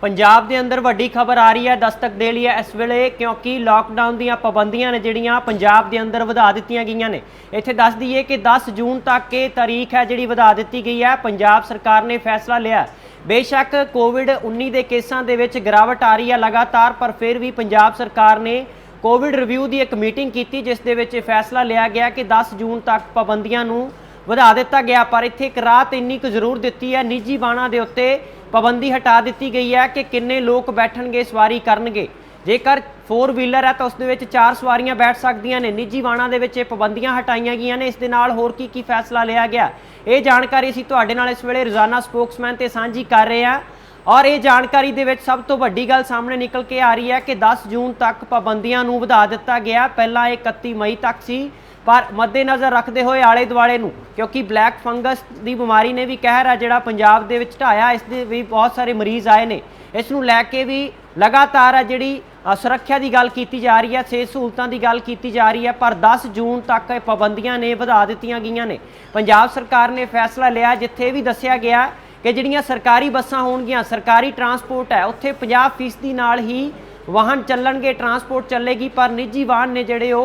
पंजाब के अंदर वड्डी खबर आ रही है, दस्तक दे रही है इस वेले, क्योंकि लॉकडाउन दी पाबंदियां ने जिहड़ियां पंजाब के अंदर वधा दित्तियां गईयां ने। इत्थे दस दईए कि 10 जून तक ये तारीख है जिहड़ी वधा दित्ती गई है। पंजाब सरकार ने फैसला लिया। बेशक कोविड-19 के केसां दे विच गिरावट आ रही है लगातार, पर फिर भी पंजाब सरकार ने कोविड रिव्यू की एक मीटिंग की जिस दे विच फैसला लिया गया कि 10 जून तक पाबंदियां नूं वधा दिता गया। पर इत्थे एक राहत इन्नी कुछ जरूर दी है, निजी वाहनों के उत्ते पाबंदी हटा दी गई है कि किन्ने लोग बैठणगे, सवारी करनगे। जेकर 4 व्हीलर है तो उस 4 सवारियां बैठ सकदियां ने। निजी वाहनों के विच पाबंदियां हटाईयां गईयां ने। इस दे नाल होर की फैसला लिया गया, ये जानकारी असीं तुहाडे नाल इस वेले रोजाना स्पोक्समैन ते सांझी कर रहे हैं। और ये जानकारी दे विच सब तो वड्डी गल सामने निकल के आ रही है कि 10 जून तक पाबंदियां नूं वधा दिता गया। पहलां 31 मई तक सी, पर मद्देनज़र रखते हुए आले दुआले नूं, क्योंकि ब्लैक फंगस की बीमारी ने भी कहर है जिहड़ा पंजाब दे विच ढाया, इस दे भी बहुत सारे मरीज़ आए ने। इस नूं लैके भी लगातार है जिहड़ी सुरक्षा की गल की जा रही है, सेहत सहूलतां की गल की जा रही है, पर 10 जून तक पाबंदियां ने वधा दित्तियां गईयां ने। पंजाब सरकार ने फैसला लिया जिथे भी दस्सिया गया कि जिहड़ियां सरकारी बसां होणगियां, सरकारी ट्रांसपोर्ट है, उत्थे 50% नाल ही वाहन चलणगे, ट्रांसपोर्ट चलेगी, पर निजी वाहन ने जिहड़े वो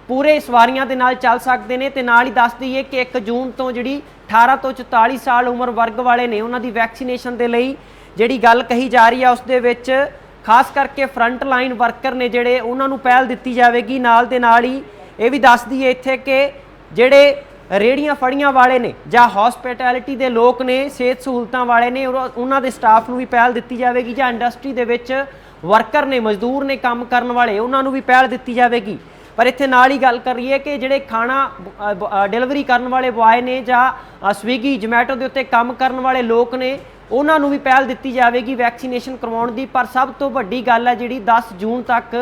पूरे सवारियां दे नाल चल सकते हैं। तो नाल ही दस दईए कि 1 जून तो जी 18 तो 44 साल उम्र वर्ग वाले ने उन्होंने वैक्सीनेशन के लिए जी गल कही जा रही है, उस दे विच खास करके फ्रंट लाइन वर्कर ने जिहड़े उन्होंने पहल दी जाएगी। नाल दे नाल ही ये भी दस दईए इत्थे कि जिहड़े रेहड़ियां फड़ियां वाले ने जां हॉस्पिटैलिटी के लोग ने, सेहत सहूलतां वाले ने, उन्हां दे स्टाफ नूं भी पहल दी जाएगी, जां इंडस्ट्री दे विच वर्कर ने, मजदूर ने, काम करन वाले, उन्होंने भी पहल दी जाएगी। पर इत्थे नाल ही गल करिए कि जिहड़े खाना डिलीवरी करने वाले बॉय ने जां स्विगी जोमैटो के उत्ते काम करने वाले लोग ने, उन्होंने भी पहल दी जाएगी वैक्सीनेशन करवाउण दी। पर सब तो वड्डी गल है जिहड़ी 10 जून तक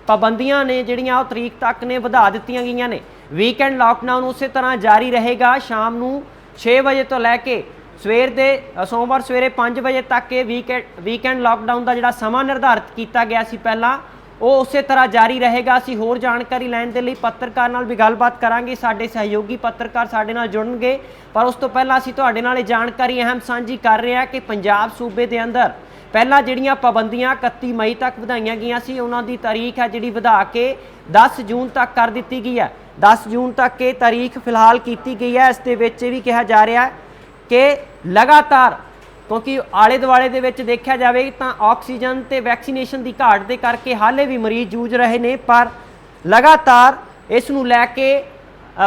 पाबंदियां ने जिहड़ियां तरीक तक ने वधा दित्तियां गईयां ने। वीकेंड लॉकडाउन उस तरह जारी रहेगा। शाम नूं 6 बजे तो लैके सवेर दे सोमवार सवेरे 5 बजे तक ये वीकेंड लॉकडाउन का जिहड़ा समा निर्धारित किया गया सी पहला, वो उस तरह जारी रहेगा। असीं होर जानकारी लैण दे लई पत्रकार नाल भी गलबात करांगे, साडे सहयोगी पत्रकार साडे नाल जुड़नगे। पर उस तो पहला असीं तुहाडे नाल जानकारी अहम सांझी कर रहे हैं कि पंजाब सूबे दे अंदर पहला जिहड़ियां पाबंदियां 31 मई तक वधाईयां गईयां सी, उन्हां दी तारीख है जिहड़ी वधा के 10 जून तक कर दित्ती गई है। 10 जून तक ये तारीख फिलहाल की गई है। इस दे विच भी कहा जा रहा है कि लगातार, क्योंकि आले दुआले दे विच देखा जाए तो ऑक्सीजन ते वैक्सीनेशन की घाट के करके हाले भी मरीज जूझ रहे हैं, पर लगातार इस नूं लैके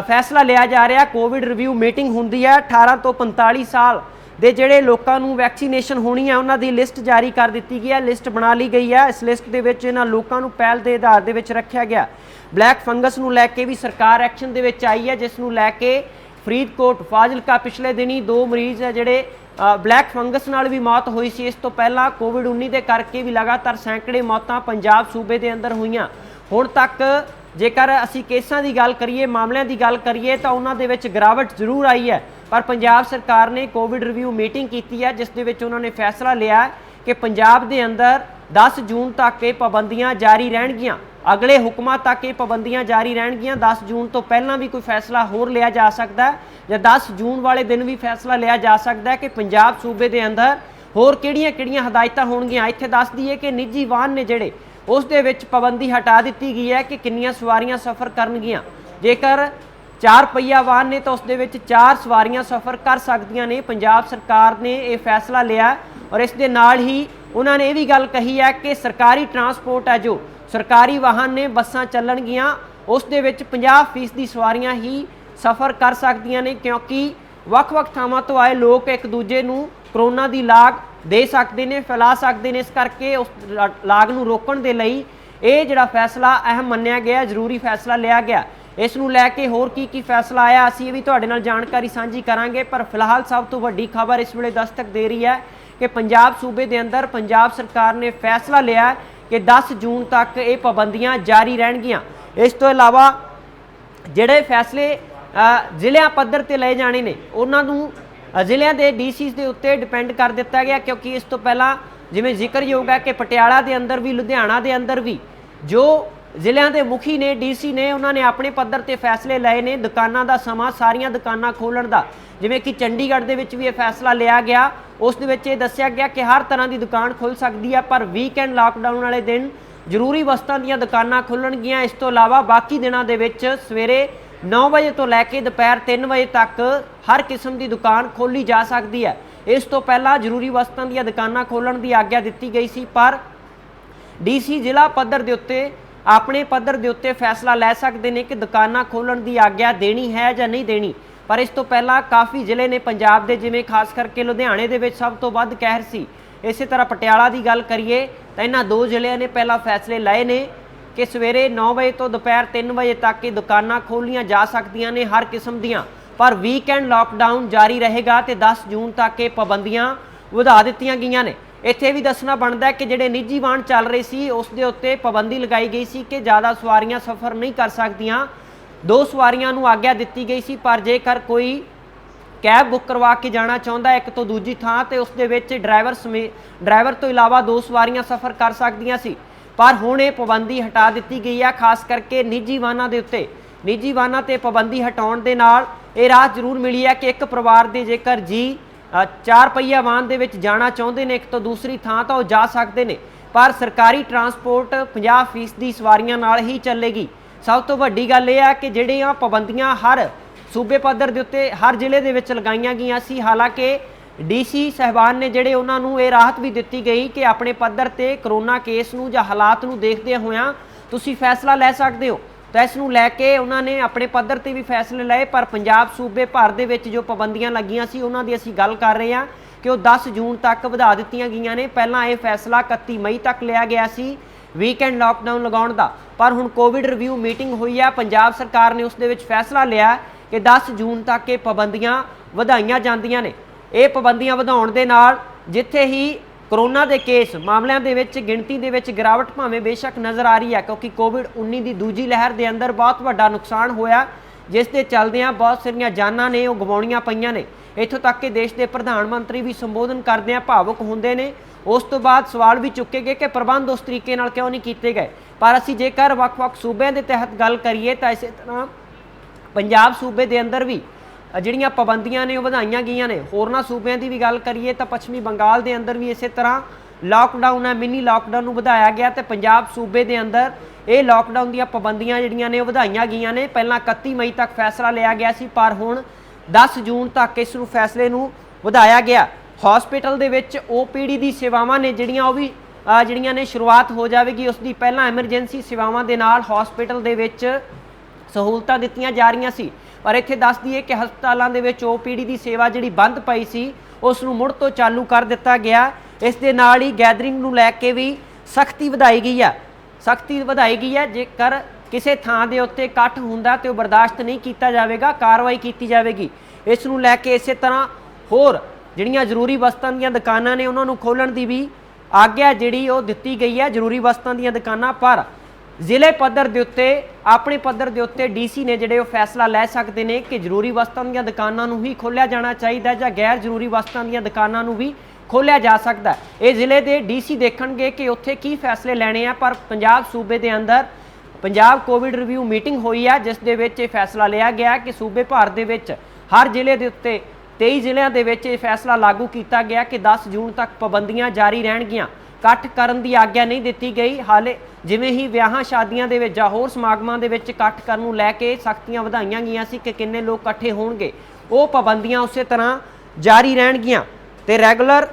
फैसला लिया जा रहा। कोविड रिव्यू मीटिंग हुंदी है, 18 तो 45 साल दे जिहड़े लोकां नूं वैक्सीनेशन होनी है उन्हां दी लिस्ट जारी कर दी गई है, लिस्ट बना ली गई है। इस लिस्ट दे विच इन्हां लोकां नूं पहल के आधार दे विच रखिया गया। ब्लैक फंगस नूं लैके भी सरकार एक्शन दे विच आई है, जिस नूं लैके फरीदकोट फाजिलका पिछले दिनी 2 मरीज है जिहड़े ब्लैक फंगस नाल भी मौत हुई सी। इस तो पहला कोविड-19 के करके भी लगातार सैकड़े मौतां पंजाब सूबे के अंदर हुईयां। हुण तक जेकर असीं केसां की गल करिए, मामलों की गल करिए, तो उन्हां दे विच गिरावट जरूर आई है। पर पंजाब सरकार ने कोविड रिव्यू मीटिंग की है, जिस दे विच उन्होंने फैसला लिया कि पंजाब के अंदर 10 जून तक ये पाबंदियां जारी रहणगियां, अगले हुक्मां तक ये पाबंदियां जारी रहणगियां। 10 जून तो पहला भी कोई फैसला होर लिया जा सकता है, या 10 जून वाले दिन भी फैसला लिया जा सकता है कि पंजाब सूबे के अंदर होर किहड़ियां हिदायतां होणगियां। इत्थे दस दईए कि निजी वाहन ने जिहड़े उस दे विच पाबंदी हटा दी गई है कि किन्नियां सवारियां सफ़र करनगियां। जेकर 4 पहिया वाहन ने तो उस दे विच 4 सवारियां सफ़र कर सकदियां ने। पंजाब सरकार ने यह फैसला लिया और इस दे नाल ही उन्होंने ये भी गल कही है कि सरकारी ट्रांसपोर्ट है, जो सरकारी वाहन ने, बसां चलणगियां, उस दे विच 50% सवारियां ही सफ़र कर सकदियां ने, क्योंकि वख-वख थावां तो आए लोग एक दूजे नूं करोना की लाग दे सकते हैं, फैला सकते हैं। इस करके उस लाग नूं रोकण दे लई ये जिहड़ा फैसला अहम मन्निया गया, जरूरी फैसला लिया गया। इस नूं लैके होर की फैसला आया असीं ये भी तुहाडे नाल जानकारी सांझी करांगे। पर फिलहाल सब तो वड्डी खबर इस वेले दस्तक दे रही है कि पंजाब सूबे के अंदर पंजाब सरकार ने फैसला लिया कि 10 जून तक ये पाबंदियां जारी रहणगियां। इस तो इलावा जिहड़े फैसले ਜ਼ਿਲ੍ਹਿਆਂ पद्धर ते लए जाने ने, उन्होंने ਜ਼ਿਲ੍ਹਿਆਂ के DCs के उत्ते डिपेंड कर दिता गया, क्योंकि इस तो पहला जिवें जिक्रयोग है कि पटियाला के अंदर भी, लुधियाना के अंदर भी जो ਜ਼ਿਲ੍ਹਿਆਂ ਦੇ ਮੁਖੀ ਨੇ, ਡੀਸੀ ਨੇ, ਉਹਨਾਂ ਨੇ ਆਪਣੇ ਪੱਧਰ ਤੇ ਫੈਸਲੇ ਲਏ ਨੇ। ਦੁਕਾਨਾਂ ਦਾ ਸਮਾਂ ਸਾਰੀਆਂ ਦੁਕਾਨਾਂ ਖੋਲ੍ਹਣ ਦਾ, ਜਿਵੇਂ ਕਿ ਚੰਡੀਗੜ੍ਹ ਦੇ ਵਿੱਚ ਵੀ ਇਹ ਫੈਸਲਾ ਲਿਆ ਗਿਆ। ਉਸ ਦੇ ਵਿੱਚ ਇਹ ਦੱਸਿਆ ਗਿਆ ਕਿ ਹਰ ਤਰ੍ਹਾਂ ਦੀ ਦੁਕਾਨ ਖੁੱਲ੍ਹ ਸਕਦੀ ਹੈ, ਪਰ ਵੀਕਐਂਡ ਲਾਕਡਾਊਨ ਵਾਲੇ ਦਿਨ ਜ਼ਰੂਰੀ ਵਸਤਾਂ ਦੀਆਂ ਦੁਕਾਨਾਂ ਖੁੱਲ੍ਹਣਗੀਆਂ। ਇਸ ਤੋਂ ਇਲਾਵਾ ਬਾਕੀ ਦਿਨਾਂ ਦੇ ਵਿੱਚ ਸਵੇਰੇ 9 ਵਜੇ ਤੋਂ ਲੈ ਕੇ ਦੁਪਹਿਰ 3 ਵਜੇ ਤੱਕ ਹਰ ਕਿਸਮ ਦੀ ਦੁਕਾਨ ਖੋਲ੍ਹੀ ਜਾ ਸਕਦੀ ਹੈ। ਇਸ ਤੋਂ ਪਹਿਲਾਂ ਜ਼ਰੂਰੀ ਵਸਤਾਂ ਦੀਆਂ ਦੁਕਾਨਾਂ ਖੋਲ੍ਹਣ ਦੀ ਆਗਿਆ ਦਿੱਤੀ ਗਈ ਸੀ, ਪਰ ਡੀਸੀ ਜ਼ਿਲ੍ਹਾ ਪੱਧਰ ਦੇ ਉੱਤੇ ਆਪਣੇ ਪੱਧਰ ਦੇ ਉੱਤੇ ਫੈਸਲਾ ਲੈ ਸਕਦੇ ਨੇ ਕਿ ਦੁਕਾਨਾਂ ਖੋਲ੍ਹਣ ਦੀ ਆਗਿਆ ਦੇਣੀ ਹੈ ਜਾਂ ਨਹੀਂ ਦੇਣੀ। ਪਰ ਇਸ ਤੋਂ ਪਹਿਲਾਂ ਕਾਫੀ ਜ਼ਿਲ੍ਹੇ ਨੇ ਪੰਜਾਬ ਦੇ, ਜਿਵੇਂ ਖਾਸ ਕਰਕੇ ਲੁਧਿਆਣੇ ਦੇ ਵਿੱਚ ਸਭ ਤੋਂ ਵੱਧ ਕਹਿਰ ਸੀ। ਇਸੇ ਤਰ੍ਹਾਂ ਪਟਿਆਲਾ ਦੀ ਗੱਲ ਕਰੀਏ ਤਾਂ ਇਹਨਾਂ 2 ਜ਼ਿਲ੍ਹਿਆਂ ਨੇ ਪਹਿਲਾਂ ਫੈਸਲੇ ਲਏ ਨੇ ਕਿ ਸਵੇਰੇ 9 ਵਜੇ ਤੋਂ ਦੁਪਹਿਰ 3 ਵਜੇ ਤੱਕ ਇਹ ਦੁਕਾਨਾਂ ਖੋਲ੍ਹੀਆਂ ਜਾ ਸਕਦੀਆਂ ਨੇ ਹਰ ਕਿਸਮ ਦੀਆਂ, ਪਰ ਵੀਕਐਂਡ ਲਾਕਡਾਊਨ ਜਾਰੀ ਰਹੇਗਾ ਤੇ 10 ਜੂਨ ਤੱਕ ਇਹ ਪਾਬੰਦੀਆਂ ਵਧਾ ਦਿੱਤੀਆਂ ਗਈਆਂ ਨੇ। ਇੱਥੇ ਵੀ ਦੱਸਣਾ ਬਣਦਾ ਕਿ ਜਿਹੜੇ ਨਿੱਜੀ ਵਾਹਨ ਚੱਲ ਰਹੇ ਸੀ ਉਸ ਦੇ ਉੱਤੇ ਪਾਬੰਦੀ ਲਗਾਈ ਗਈ ਸੀ ਕਿ ਜ਼ਿਆਦਾ ਸਵਾਰੀਆਂ ਸਫ਼ਰ ਨਹੀਂ ਕਰ ਸਕਦੀਆਂ, 2 ਸਵਾਰੀਆਂ ਨੂੰ ਆਗਿਆ ਦਿੱਤੀ ਗਈ ਸੀ। ਪਰ ਜੇਕਰ ਕੋਈ ਕੈਬ ਬੁੱਕ ਕਰਵਾ ਕੇ ਜਾਣਾ ਚਾਹੁੰਦਾ ਇੱਕ ਤੋਂ ਦੂਜੀ ਥਾਂ ਤੇ ਉਸ ਦੇ ਵਿੱਚ ਡਰਾਈਵਰ ਤੋਂ ਇਲਾਵਾ 2 ਸਵਾਰੀਆਂ ਸਫ਼ਰ ਕਰ ਸਕਦੀਆਂ ਸੀ, ਪਰ ਹੁਣ ਇਹ ਪਾਬੰਦੀ ਹਟਾ ਦਿੱਤੀ ਗਈ ਹੈ। ਖਾਸ ਕਰਕੇ ਨਿੱਜੀ ਵਾਹਨਾਂ ਦੇ ਉੱਤੇ, ਨਿੱਜੀ ਵਾਹਨਾਂ ਤੇ ਪਾਬੰਦੀ ਹਟਾਉਣ ਦੇ ਨਾਲ ਇਹ ਰਾਹਤ ਜ਼ਰੂਰ ਮਿਲੀ ਹੈ ਕਿ ਇੱਕ ਪਰਿਵਾਰ ਦੇ ਜੇਕਰ 4 ਪਹੀਆ ਵਾਹਨ ਦੇ ਵਿੱਚ ਜਾਣਾ ਚਾਹੁੰਦੇ ਨੇ ਇੱਕ ਤੋਂ ਦੂਸਰੀ ਥਾਂ ਤਾਂ ਉਹ ਜਾ ਸਕਦੇ ਨੇ, ਪਰ ਸਰਕਾਰੀ ਟਰਾਂਸਪੋਰਟ 50% ਸਵਾਰੀਆਂ ਨਾਲ ਹੀ ਚੱਲੇਗੀ। ਸਭ ਤੋਂ ਵੱਡੀ ਗੱਲ ਇਹ ਹੈ ਕਿ ਜਿਹੜੀਆਂ ਪਾਬੰਦੀਆਂ ਹਰ ਸੂਬੇ ਪੱਧਰ ਦੇ ਉੱਤੇ ਹਰ ਜ਼ਿਲ੍ਹੇ ਦੇ ਵਿੱਚ ਲਗਾਈਆਂ ਗਈਆਂ ਸੀ, ਹਾਲਾਂਕਿ ਡੀਸੀ ਸਾਹਿਬਾਨ ਨੇ ਜਿਹੜੇ ਉਹਨਾਂ ਨੂੰ ਇਹ ਰਾਹਤ ਵੀ ਦਿੱਤੀ ਗਈ ਕਿ ਆਪਣੇ ਪੱਧਰ ਤੇ ਕਰੋਨਾ ਕੇਸ ਨੂੰ ਜਾਂ ਹਾਲਾਤ ਨੂੰ ਦੇਖਦੇ ਹੋਇਆਂ ਤੁਸੀਂ ਫੈਸਲਾ ਲੈ ਸਕਦੇ ਹੋ। ਤਾਂ ਇਸ ਨੂੰ ਲੈ ਕੇ ਉਹਨਾਂ ਨੇ ਆਪਣੇ ਪੱਧਰ ਤੇ ਵੀ ਫੈਸਲੇ ਲਏ, ਪਰ ਪੰਜਾਬ ਸੂਬੇ ਭਰ ਦੇ ਵਿੱਚ ਜੋ ਪਾਬੰਦੀਆਂ ਲੱਗੀਆਂ ਸੀ ਉਹਨਾਂ ਦੀ ਅਸੀਂ ਗੱਲ ਕਰ ਰਹੇ ਹਾਂ ਕਿ ਉਹ 10 ਜੂਨ ਤੱਕ ਵਧਾ ਦਿੱਤੀਆਂ ਗਈਆਂ ਨੇ। ਪਹਿਲਾਂ ਇਹ ਫੈਸਲਾ 31 ਮਈ ਤੱਕ ਲਿਆ ਗਿਆ ਸੀ ਵੀਕਐਂਡ ਲਾਕਡਾਊਨ ਲਗਾਉਣ ਦਾ, ਪਰ ਹੁਣ ਕੋਵਿਡ ਰਿਵਿਊ ਮੀਟਿੰਗ ਹੋਈ ਹੈ, ਪੰਜਾਬ ਸਰਕਾਰ ਨੇ ਉਸ ਦੇ ਵਿੱਚ ਫੈਸਲਾ ਲਿਆ ਕਿ 10 ਜੂਨ ਤੱਕ ਇਹ ਪਾਬੰਦੀਆਂ ਵਧਾਈਆਂ ਜਾਂਦੀਆਂ ਨੇ। ਇਹ ਪਾਬੰਦੀਆਂ ਵਧਾਉਣ ਦੇ ਨਾਲ ਜਿੱਥੇ ਹੀ ਕਰੋਨਾ ਦੇ ਕੇਸ ਮਾਮਲਿਆਂ ਦੇ ਵਿੱਚ ਗਿਣਤੀ ਦੇ ਵਿੱਚ ਗਿਰਾਵਟ ਭਾਵੇਂ ਬੇਸ਼ੱਕ ਨਜ਼ਰ ਆ ਰਹੀ ਹੈ, ਕਿਉਂਕਿ ਕੋਵਿਡ-19 ਦੀ ਦੂਜੀ ਲਹਿਰ ਦੇ ਅੰਦਰ ਬਹੁਤ ਵੱਡਾ ਨੁਕਸਾਨ ਹੋਇਆ, ਜਿਸ ਦੇ ਚੱਲਦਿਆਂ ਬਹੁਤ ਸਾਰੀਆਂ ਜਾਨਾਂ ਨੇ ਉਹ ਗਵਾਉਣੀਆਂ ਪਈਆਂ ਨੇ। ਇੱਥੋਂ ਤੱਕ ਕਿ ਦੇਸ਼ ਦੇ ਪ੍ਰਧਾਨ ਮੰਤਰੀ ਵੀ ਸੰਬੋਧਨ ਕਰਦਿਆਂ ਭਾਵੁਕ ਹੁੰਦੇ ਨੇ। ਉਸ ਤੋਂ ਬਾਅਦ ਸਵਾਲ ਵੀ ਚੁੱਕੇ ਗਏ ਕਿ ਪ੍ਰਬੰਧ ਉਸ ਤਰੀਕੇ ਨਾਲ ਕਿਉਂ ਨਹੀਂ ਕੀਤੇ ਗਏ। ਪਰ ਅਸੀਂ ਜੇਕਰ ਵੱਖ-ਵੱਖ ਸੂਬਿਆਂ ਦੇ ਤਹਿਤ ਗੱਲ ਕਰੀਏ ਤਾਂ ਇਸੇ ਤਰ੍ਹਾਂ ਪੰਜਾਬ ਸੂਬੇ ਦੇ ਅੰਦਰ ਵੀ ਜਿਹੜੀਆਂ ਪਾਬੰਦੀਆਂ ਨੇ ਉਹ ਵਧਾਈਆਂ ਗਈਆਂ ਨੇ। ਹੋਰਨਾਂ ਸੂਬਿਆਂ ਦੀ ਵੀ ਗੱਲ ਕਰੀਏ ਤਾਂ ਪੱਛਮੀ ਬੰਗਾਲ ਦੇ ਅੰਦਰ ਵੀ ਇਸੇ ਤਰ੍ਹਾਂ ਲਾਕਡਾਊਨ ਹੈ, ਮਿਨੀ ਲਾਕਡਾਊਨ ਨੂੰ ਵਧਾਇਆ ਗਿਆ ਤੇ ਪੰਜਾਬ ਸੂਬੇ ਦੇ ਅੰਦਰ ਇਹ ਲਾਕਡਾਊਨ ਦੀਆਂ ਪਾਬੰਦੀਆਂ ਜਿਹੜੀਆਂ ਨੇ ਉਹ ਵਧਾਈਆਂ ਗਈਆਂ ਨੇ। ਪਹਿਲਾਂ 31 ਮਈ ਤੱਕ ਫੈਸਲਾ ਲਿਆ ਗਿਆ ਸੀ, ਪਰ ਹੁਣ 10 ਜੂਨ ਤੱਕ ਇਸ ਨੂੰ ਫੈਸਲੇ ਨੂੰ ਵਧਾਇਆ ਗਿਆ। ਹਸਪੀਟਲ ਦੇ ਵਿੱਚ OPD ਦੀ ਸੇਵਾਵਾਂ ਨੇ ਜਿਹੜੀਆਂ ਉਹ ਵੀ ਜਿਹੜੀਆਂ ਨੇ ਸ਼ੁਰੂਆਤ ਹੋ ਜਾਵੇਗੀ ਉਸ ਦੀ। ਪਹਿਲਾਂ ਐਮਰਜੈਂਸੀ ਸੇਵਾਵਾਂ ਦੇ ਨਾਲ ਹਸਪੀਟਲ ਦੇ ਵਿੱਚ ਸਹੂਲਤਾਂ ਦਿੱਤੀਆਂ ਜਾ ਰਹੀਆਂ ਸੀ, ਪਰ ਇੱਥੇ ਦੱਸ ਦਈਏ ਕਿ ਹਸਪਤਾਲਾਂ ਦੇ ਵਿੱਚ OPD ਦੀ ਸੇਵਾ ਜਿਹੜੀ ਬੰਦ ਪਈ ਸੀ ਉਸ ਨੂੰ ਮੁੜ ਤੋਂ ਚਾਲੂ ਕਰ ਦਿੱਤਾ ਗਿਆ। ਇਸ ਦੇ ਨਾਲ ਹੀ ਗੈਦਰਿੰਗ ਨੂੰ ਲੈ ਕੇ ਵੀ ਸਖਤੀ ਵਧਾਈ ਗਈ ਹੈ। ਜੇਕਰ ਕਿਸੇ ਥਾਂ ਦੇ ਉੱਤੇ ਇਕੱਠ ਹੁੰਦਾ ਤੇ ਉਹ ਬਰਦਾਸ਼ਤ ਨਹੀਂ ਕੀਤਾ ਜਾਵੇਗਾ, ਕਾਰਵਾਈ ਕੀਤੀ ਜਾਵੇਗੀ। ਇਸ ਨੂੰ ਲੈ ਕੇ ਇਸੇ ਤਰ੍ਹਾਂ ਹੋਰ ਜਿਹੜੀਆਂ ਜ਼ਰੂਰੀ ਵਸਤਾਂ ਦੀਆਂ ਦੁਕਾਨਾਂ ਨੇ ਉਹਨਾਂ ਨੂੰ ਖੋਲ੍ਹਣ ਦੀ ਵੀ ਆਗਿਆ ਜਿਹੜੀ ਉਹ ਦਿੱਤੀ ਗਈ ਹੈ, ਜ਼ਰੂਰੀ ਵਸਤਾਂ ਦੀਆਂ ਦੁਕਾਨਾਂ। ਪਰ ਜ਼ਿਲ੍ਹੇ ਪੱਧਰ ਦੇ ਉੱਤੇ ਆਪਣੇ ਪੱਧਰ ਦੇ ਉੱਤੇ ਡੀਸੀ ਨੇ ਜਿਹੜੇ ਉਹ ਫੈਸਲਾ ਲੈ ਸਕਦੇ ਨੇ ਕਿ ਜ਼ਰੂਰੀ ਵਸਤਾਂ ਦੀਆਂ ਦੁਕਾਨਾਂ ਨੂੰ ਹੀ ਖੋਲ੍ਹਿਆ ਜਾਣਾ ਚਾਹੀਦਾ ਜਾਂ ਗੈਰ ਜ਼ਰੂਰੀ ਵਸਤਾਂ ਦੀਆਂ ਦੁਕਾਨਾਂ ਨੂੰ ਵੀ ਖੋਲ੍ਹਿਆ ਜਾ ਸਕਦਾ। ਇਹ ਜ਼ਿਲ੍ਹੇ ਦੇ ਡੀਸੀ ਦੇਖਣਗੇ ਕਿ ਉੱਥੇ ਕੀ ਫੈਸਲੇ ਲੈਣੇ ਆ। ਪਰ ਪੰਜਾਬ ਸੂਬੇ ਦੇ ਅੰਦਰ ਪੰਜਾਬ ਕੋਵਿਡ ਰਿਵਿਊ ਮੀਟਿੰਗ ਹੋਈ ਹੈ, ਜਿਸ ਦੇ ਵਿੱਚ ਇਹ ਫੈਸਲਾ ਲਿਆ ਗਿਆ ਕਿ ਸੂਬੇ ਭਰ ਦੇ ਵਿੱਚ ਹਰ ਜ਼ਿਲ੍ਹੇ ਦੇ ਉੱਤੇ 23 ਜ਼ਿਲ੍ਹਿਆਂ ਦੇ ਵਿੱਚ ਇਹ ਫੈਸਲਾ ਲਾਗੂ ਕੀਤਾ ਗਿਆ ਕਿ 10 ਜੂਨ ਤੱਕ ਪਾਬੰਦੀਆਂ ਜਾਰੀ ਰਹਿਣਗੀਆਂ। ਇਕੱਠ ਕਰਨ ਦੀ ਆਗਿਆ ਨਹੀਂ ਦਿੱਤੀ ਗਈ। ਹਾਲੇ ਜਿਵੇਂ ਹੀ ਵਿਆਹਾਂ ਸ਼ਾਦੀਆਂ ਦੇ ਵਿੱਚ ਜਾਂ ਹੋਰ ਸਮਾਗਮਾਂ ਦੇ ਵਿੱਚ ਇਕੱਠ ਕਰਨ ਨੂੰ ਲੈ ਕੇ ਸਖਤੀਆਂ ਵਧਾਈਆਂ ਗਈਆਂ ਸੀ ਕਿ ਕਿੰਨੇ ਲੋਕ ਇਕੱਠੇ ਹੋਣਗੇ, ਉਹ ਪਾਬੰਦੀਆਂ ਉਸੇ ਤਰ੍ਹਾਂ ਜਾਰੀ ਰਹਿਣਗੀਆਂ ਤੇ ਰੈਗੂਲਰ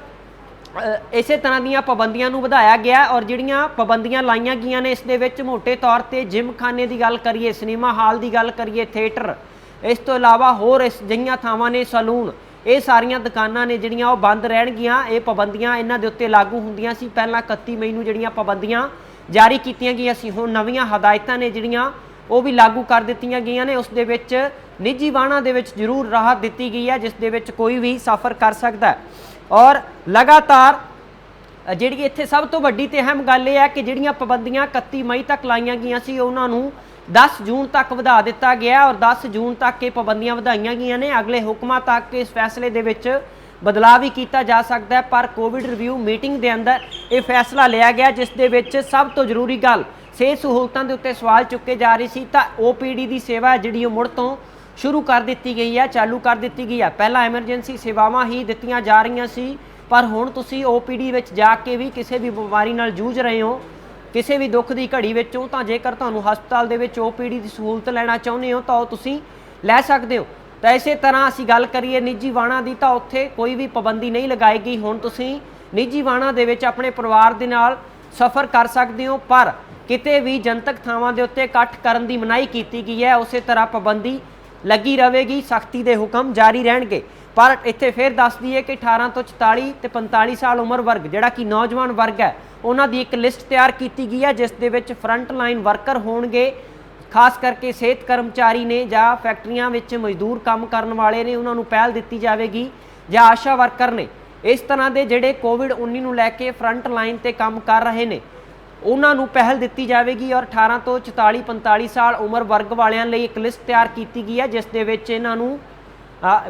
ਇਸੇ ਤਰ੍ਹਾਂ ਦੀਆਂ ਪਾਬੰਦੀਆਂ ਨੂੰ ਵਧਾਇਆ ਗਿਆ। ਔਰ ਜਿਹੜੀਆਂ ਪਾਬੰਦੀਆਂ ਲਾਈਆਂ ਗਈਆਂ ਨੇ ਇਸ ਦੇ ਵਿੱਚ ਮੋਟੇ ਤੌਰ ਤੇ ਜਿਮ ਖਾਨੇ ਦੀ ਗੱਲ ਕਰੀਏ, ਸਿਨੇਮਾ ਹਾਲ ਦੀ ਗੱਲ ਕਰੀਏ, ਥੀਏਟਰ, ਇਸ ਤੋਂ ਇਲਾਵਾ ਹੋਰ ਇਸ ਜਿਹੀਆਂ ਥਾਵਾਂ ਨੇ, ਸਲੂਨ, ਇਹ ਸਾਰੀਆਂ ਦੁਕਾਨਾਂ ਨੇ ਜਿਹੜੀਆਂ ਉਹ ਬੰਦ ਰਹਿਣਗੀਆਂ। ਇਹ ਪਾਬੰਦੀਆਂ ਇਹਨਾਂ ਦੇ ਉੱਤੇ ਲਾਗੂ ਹੁੰਦੀਆਂ ਸੀ ਪਹਿਲਾਂ 31 ਮਈ ਨੂੰ ਜਿਹੜੀਆਂ ਪਾਬੰਦੀਆਂ ਜਾਰੀ ਕੀਤੀਆਂ ਗਈਆਂ ਸੀ। ਹੁਣ ਨਵੀਆਂ ਹਦਾਇਤਾਂ ਨੇ ਜਿਹੜੀਆਂ ਉਹ ਵੀ ਲਾਗੂ ਕਰ ਦਿੱਤੀਆਂ ਗਈਆਂ ਨੇ। ਉਸ ਦੇ ਵਿੱਚ ਨਿੱਜੀ ਵਾਹਨਾਂ ਦੇ ਵਿੱਚ ਜ਼ਰੂਰ ਰਾਹਤ ਦਿੱਤੀ ਗਈ ਹੈ, ਜਿਸ ਦੇ ਵਿੱਚ ਕੋਈ ਵੀ ਸਫ਼ਰ ਕਰ ਸਕਦਾ ਹੈ। ਔਰ ਲਗਾਤਾਰ ਜਿਹੜੀ ਇੱਥੇ ਸਭ ਤੋਂ ਵੱਡੀ ਤੇ ਅਹਿਮ ਗੱਲ ਇਹ ਹੈ ਕਿ ਜਿਹੜੀਆਂ ਪਾਬੰਦੀਆਂ 31 ਮਈ ਤੱਕ ਲਾਈਆਂ ਗਈਆਂ ਸੀ ਉਹਨਾਂ ਨੂੰ 10 ਜੂਨ ਤੱਕ ਵਧਾ ਦਿੱਤਾ ਗਿਆ ਔਰ 10 ਜੂਨ ਤੱਕ ਇਹ ਪਾਬੰਦੀਆਂ ਵਧਾਈਆਂ ਗਈਆਂ ਨੇ। ਅਗਲੇ ਹੁਕਮਾਂ ਤੱਕ ਇਸ ਫੈਸਲੇ ਦੇ ਵਿੱਚ ਬਦਲਾਅ ਵੀ ਕੀਤਾ ਜਾ ਸਕਦਾ ਹੈ, ਪਰ ਕੋਵਿਡ ਰਿਵਿਊ ਮੀਟਿੰਗ ਦੇ ਅੰਦਰ ਇਹ ਫੈਸਲਾ ਲਿਆ ਗਿਆ, ਜਿਸ ਦੇ ਵਿੱਚ ਸਭ ਤੋਂ ਜ਼ਰੂਰੀ ਗੱਲ ਸਿਹਤ ਸਹੂਲਤਾਂ ਦੇ ਉੱਤੇ ਸਵਾਲ ਚੁੱਕੇ ਜਾ ਰਹੇ ਸੀ ਤਾਂ OPD ਦੀ ਸੇਵਾ ਜਿਹੜੀ ਉਹ ਮੁੜ ਤੋਂ ਸ਼ੁਰੂ ਕਰ ਦਿੱਤੀ ਗਈ ਹੈ, ਚਾਲੂ ਕਰ ਦਿੱਤੀ ਗਈ ਹੈ। ਪਹਿਲਾਂ ਐਮਰਜੈਂਸੀ ਸੇਵਾਵਾਂ ਹੀ ਦਿੱਤੀਆਂ ਜਾ ਰਹੀਆਂ ਸੀ, ਪਰ ਹੁਣ ਤੁਸੀਂ OPD ਵਿੱਚ ਜਾ ਕੇ ਵੀ ਕਿਸੇ ਵੀ ਬਿਮਾਰੀ ਨਾਲ ਜੂਝ ਰਹੇ ਹੋ, ਕਿਸੇ ਵੀ ਦੁੱਖ ਦੀ ਘੜੀ ਵਿੱਚੋਂ, ਤਾਂ ਜੇਕਰ ਤੁਹਾਨੂੰ ਹਸਪਤਾਲ ਦੇ ਵਿੱਚ OPD ਦੀ ਸਹੂਲਤ ਲੈਣਾ ਚਾਹੁੰਦੇ ਹੋ ਤਾਂ ਉਹ ਤੁਸੀਂ ਲੈ ਸਕਦੇ ਹੋ। ਤਾਂ ਇਸੇ ਤਰ੍ਹਾਂ ਅਸੀਂ ਗੱਲ ਕਰੀਏ ਨਿੱਜੀ ਵਾਹਨਾਂ ਦੀ, ਤਾਂ ਉੱਥੇ ਕੋਈ ਵੀ ਪਾਬੰਦੀ ਨਹੀਂ ਲਗਾਈ ਗਈ। ਹੁਣ ਤੁਸੀਂ ਨਿੱਜੀ ਵਾਹਨਾਂ ਦੇ ਵਿੱਚ ਆਪਣੇ ਪਰਿਵਾਰ ਦੇ ਨਾਲ ਸਫ਼ਰ ਕਰ ਸਕਦੇ ਹੋ, ਪਰ ਕਿਤੇ ਵੀ ਜਨਤਕ ਥਾਵਾਂ ਦੇ ਉੱਤੇ ਇਕੱਠ ਕਰਨ ਦੀ ਮਨਾਹੀ ਕੀਤੀ ਗਈ ਹੈ। ਉਸੇ ਤਰ੍ਹਾਂ ਪਾਬੰਦੀ ਲੱਗੀ ਰਹੇਗੀ, ਸਖਤੀ ਦੇ ਹੁਕਮ ਜਾਰੀ ਰਹਿਣਗੇ। ਪਰ ਇੱਥੇ ਫਿਰ ਦੱਸ ਦਈਏ ਕਿ 18 ਤੋਂ 44 ਤੇ 45 ਸਾਲ ਉਮਰ ਵਰਗ ਜਿਹੜਾ ਕਿ ਨੌਜਵਾਨ ਵਰਗ ਹੈ, ਉਹਨਾਂ ਦੀ ਇੱਕ ਲਿਸਟ ਤਿਆਰ ਕੀਤੀ ਗਈ ਹੈ, ਜਿਸ ਦੇ ਵਿੱਚ ਫਰੰਟ ਲਾਈਨ ਵਰਕਰ ਹੋਣਗੇ, ਖਾਸ ਕਰਕੇ ਸਿਹਤ ਕਰਮਚਾਰੀ ਨੇ ਜਾਂ ਫੈਕਟਰੀਆਂ ਵਿੱਚ ਮਜ਼ਦੂਰ ਕੰਮ ਕਰਨ ਵਾਲੇ ਨੇ, ਉਹਨਾਂ ਨੂੰ ਪਹਿਲ ਦਿੱਤੀ ਜਾਵੇਗੀ, ਜਾਂ ਆਸ਼ਾ ਵਰਕਰ ਨੇ। ਇਸ ਤਰ੍ਹਾਂ ਦੇ ਜਿਹੜੇ COVID-19 ਨੂੰ ਲੈ ਕੇ ਫਰੰਟ ਲਾਈਨ ਤੇ ਕੰਮ ਕਰ ਰਹੇ ਨੇ, ਉਹਨਾਂ ਨੂੰ ਪਹਿਲ ਦਿੱਤੀ ਜਾਵੇਗੀ। ਔਰ 18 ਤੋਂ 44-45 ਸਾਲ ਉਮਰ ਵਰਗ ਵਾਲਿਆਂ ਲਈ ਇੱਕ ਲਿਸਟ ਤਿਆਰ ਕੀਤੀ ਗਈ ਹੈ, ਜਿਸ ਦੇ ਵਿੱਚ ਇਹਨਾਂ ਨੂੰ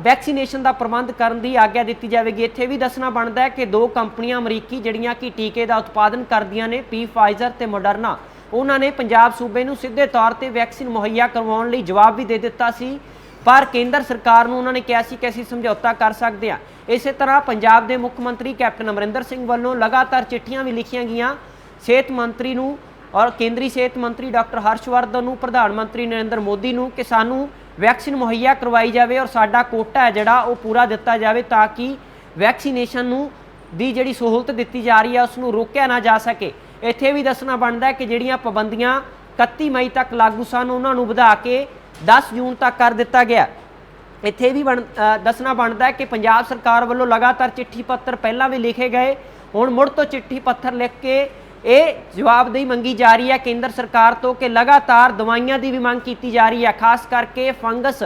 ਵੈਕਸੀਨੇਸ਼ਨ ਦਾ ਪ੍ਰਬੰਧ ਕਰਨ ਦੀ ਆਗਿਆ ਦਿੱਤੀ ਜਾਵੇਗੀ। ਇੱਥੇ ਵੀ ਦੱਸਣਾ ਬਣਦਾ ਹੈ ਕਿ 2 ਕੰਪਨੀਆਂ ਅਮਰੀਕੀ ਜਿਹੜੀਆਂ ਕਿ ਟੀਕੇ ਦਾ ਉਤਪਾਦਨ ਕਰਦੀਆਂ ਨੇ, Pfizer ਤੇ Moderna, ਉਹਨਾਂ ਨੇ ਪੰਜਾਬ ਸੂਬੇ ਨੂੰ ਸਿੱਧੇ ਤੌਰ ਤੇ ਵੈਕਸੀਨ ਮੁਹੱਈਆ ਕਰਵਾਉਣ ਲਈ ਜਵਾਬ ਵੀ ਦੇ ਦਿੱਤਾ ਸੀ, ਪਰ ਕੇਂਦਰ ਸਰਕਾਰ ਨੂੰ ਉਹਨਾਂ ਨੇ ਕਿਹਾ ਸੀ ਕਿ ਅਸੀਂ ਸਮਝੌਤਾ ਕਰ ਸਕਦੇ ਹਾਂ। ਇਸੇ ਤਰ੍ਹਾਂ ਪੰਜਾਬ ਦੇ ਮੁੱਖ ਮੰਤਰੀ ਕੈਪਟਨ ਅਮਰਿੰਦਰ ਸਿੰਘ ਵੱਲੋਂ ਲਗਾਤਾਰ ਚਿੱਠੀਆਂ ਵੀ ਲਿਖੀਆਂ ਗਈਆਂ ਸਿਹਤ ਮੰਤਰੀ ਨੂੰ ਔਰ ਕੇਂਦਰੀ ਸਿਹਤ ਮੰਤਰੀ ਡਾਕਟਰ ਹਰਸ਼ਵਰਧਨ ਨੂੰ, ਪ੍ਰਧਾਨ ਮੰਤਰੀ ਨਰਿੰਦਰ ਮੋਦੀ ਨੂੰ, ਕਿ ਸਾਨੂੰ ਵੈਕਸੀਨ ਮੁਹੱਈਆ ਕਰਵਾਈ ਜਾਵੇ ਔਰ ਸਾਡਾ ਕੋਟਾ ਹੈ ਜਿਹੜਾ ਉਹ ਪੂਰਾ ਦਿੱਤਾ ਜਾਵੇ, ਤਾਂ ਕਿ ਵੈਕਸੀਨੇਸ਼ਨ ਨੂੰ ਦੀ ਜਿਹੜੀ ਸਹੂਲਤ ਦਿੱਤੀ ਜਾ ਰਹੀ ਹੈ ਉਸ ਨੂੰ ਰੋਕਿਆ ਨਾ ਜਾ ਸਕੇ। ਇੱਥੇ ਵੀ ਦੱਸਣਾ ਬਣਦਾ ਹੈ ਕਿ ਜਿਹੜੀਆਂ ਪਾਬੰਦੀਆਂ 31 ਮਈ ਤੱਕ ਲਾਗੂ ਸਨ, ਉਹਨਾਂ ਨੂੰ ਵਧਾ ਕੇ 10 ਜੂਨ ਤੱਕ ਕਰ ਦਿੱਤਾ ਗਿਆ। ਇੱਥੇ ਵੀ ਦੱਸਣਾ ਬਣਦਾ ਹੈ ਕਿ ਪੰਜਾਬ ਸਰਕਾਰ ਵੱਲੋਂ ਲਗਾਤਾਰ ਚਿੱਠੀ ਪੱਤਰ ਪਹਿਲਾਂ ਵੀ ਲਿਖੇ ਗਏ, ਹੁਣ ਮੁੜ ਤੋਂ ਚਿੱਠੀ ਪੱਤਰ ਲਿਖ ਕੇ ਇਹ ਜਵਾਬਦੇਹੀ ਮੰਗੀ ਜਾ ਰਹੀ ਹੈ ਕੇਂਦਰ ਸਰਕਾਰ ਤੋਂ ਕਿ ਲਗਾਤਾਰ ਦਵਾਈਆਂ ਦੀ ਵੀ ਮੰਗ ਕੀਤੀ ਜਾ ਰਹੀ ਹੈ, ਖਾਸ ਕਰਕੇ ਫੰਗਸ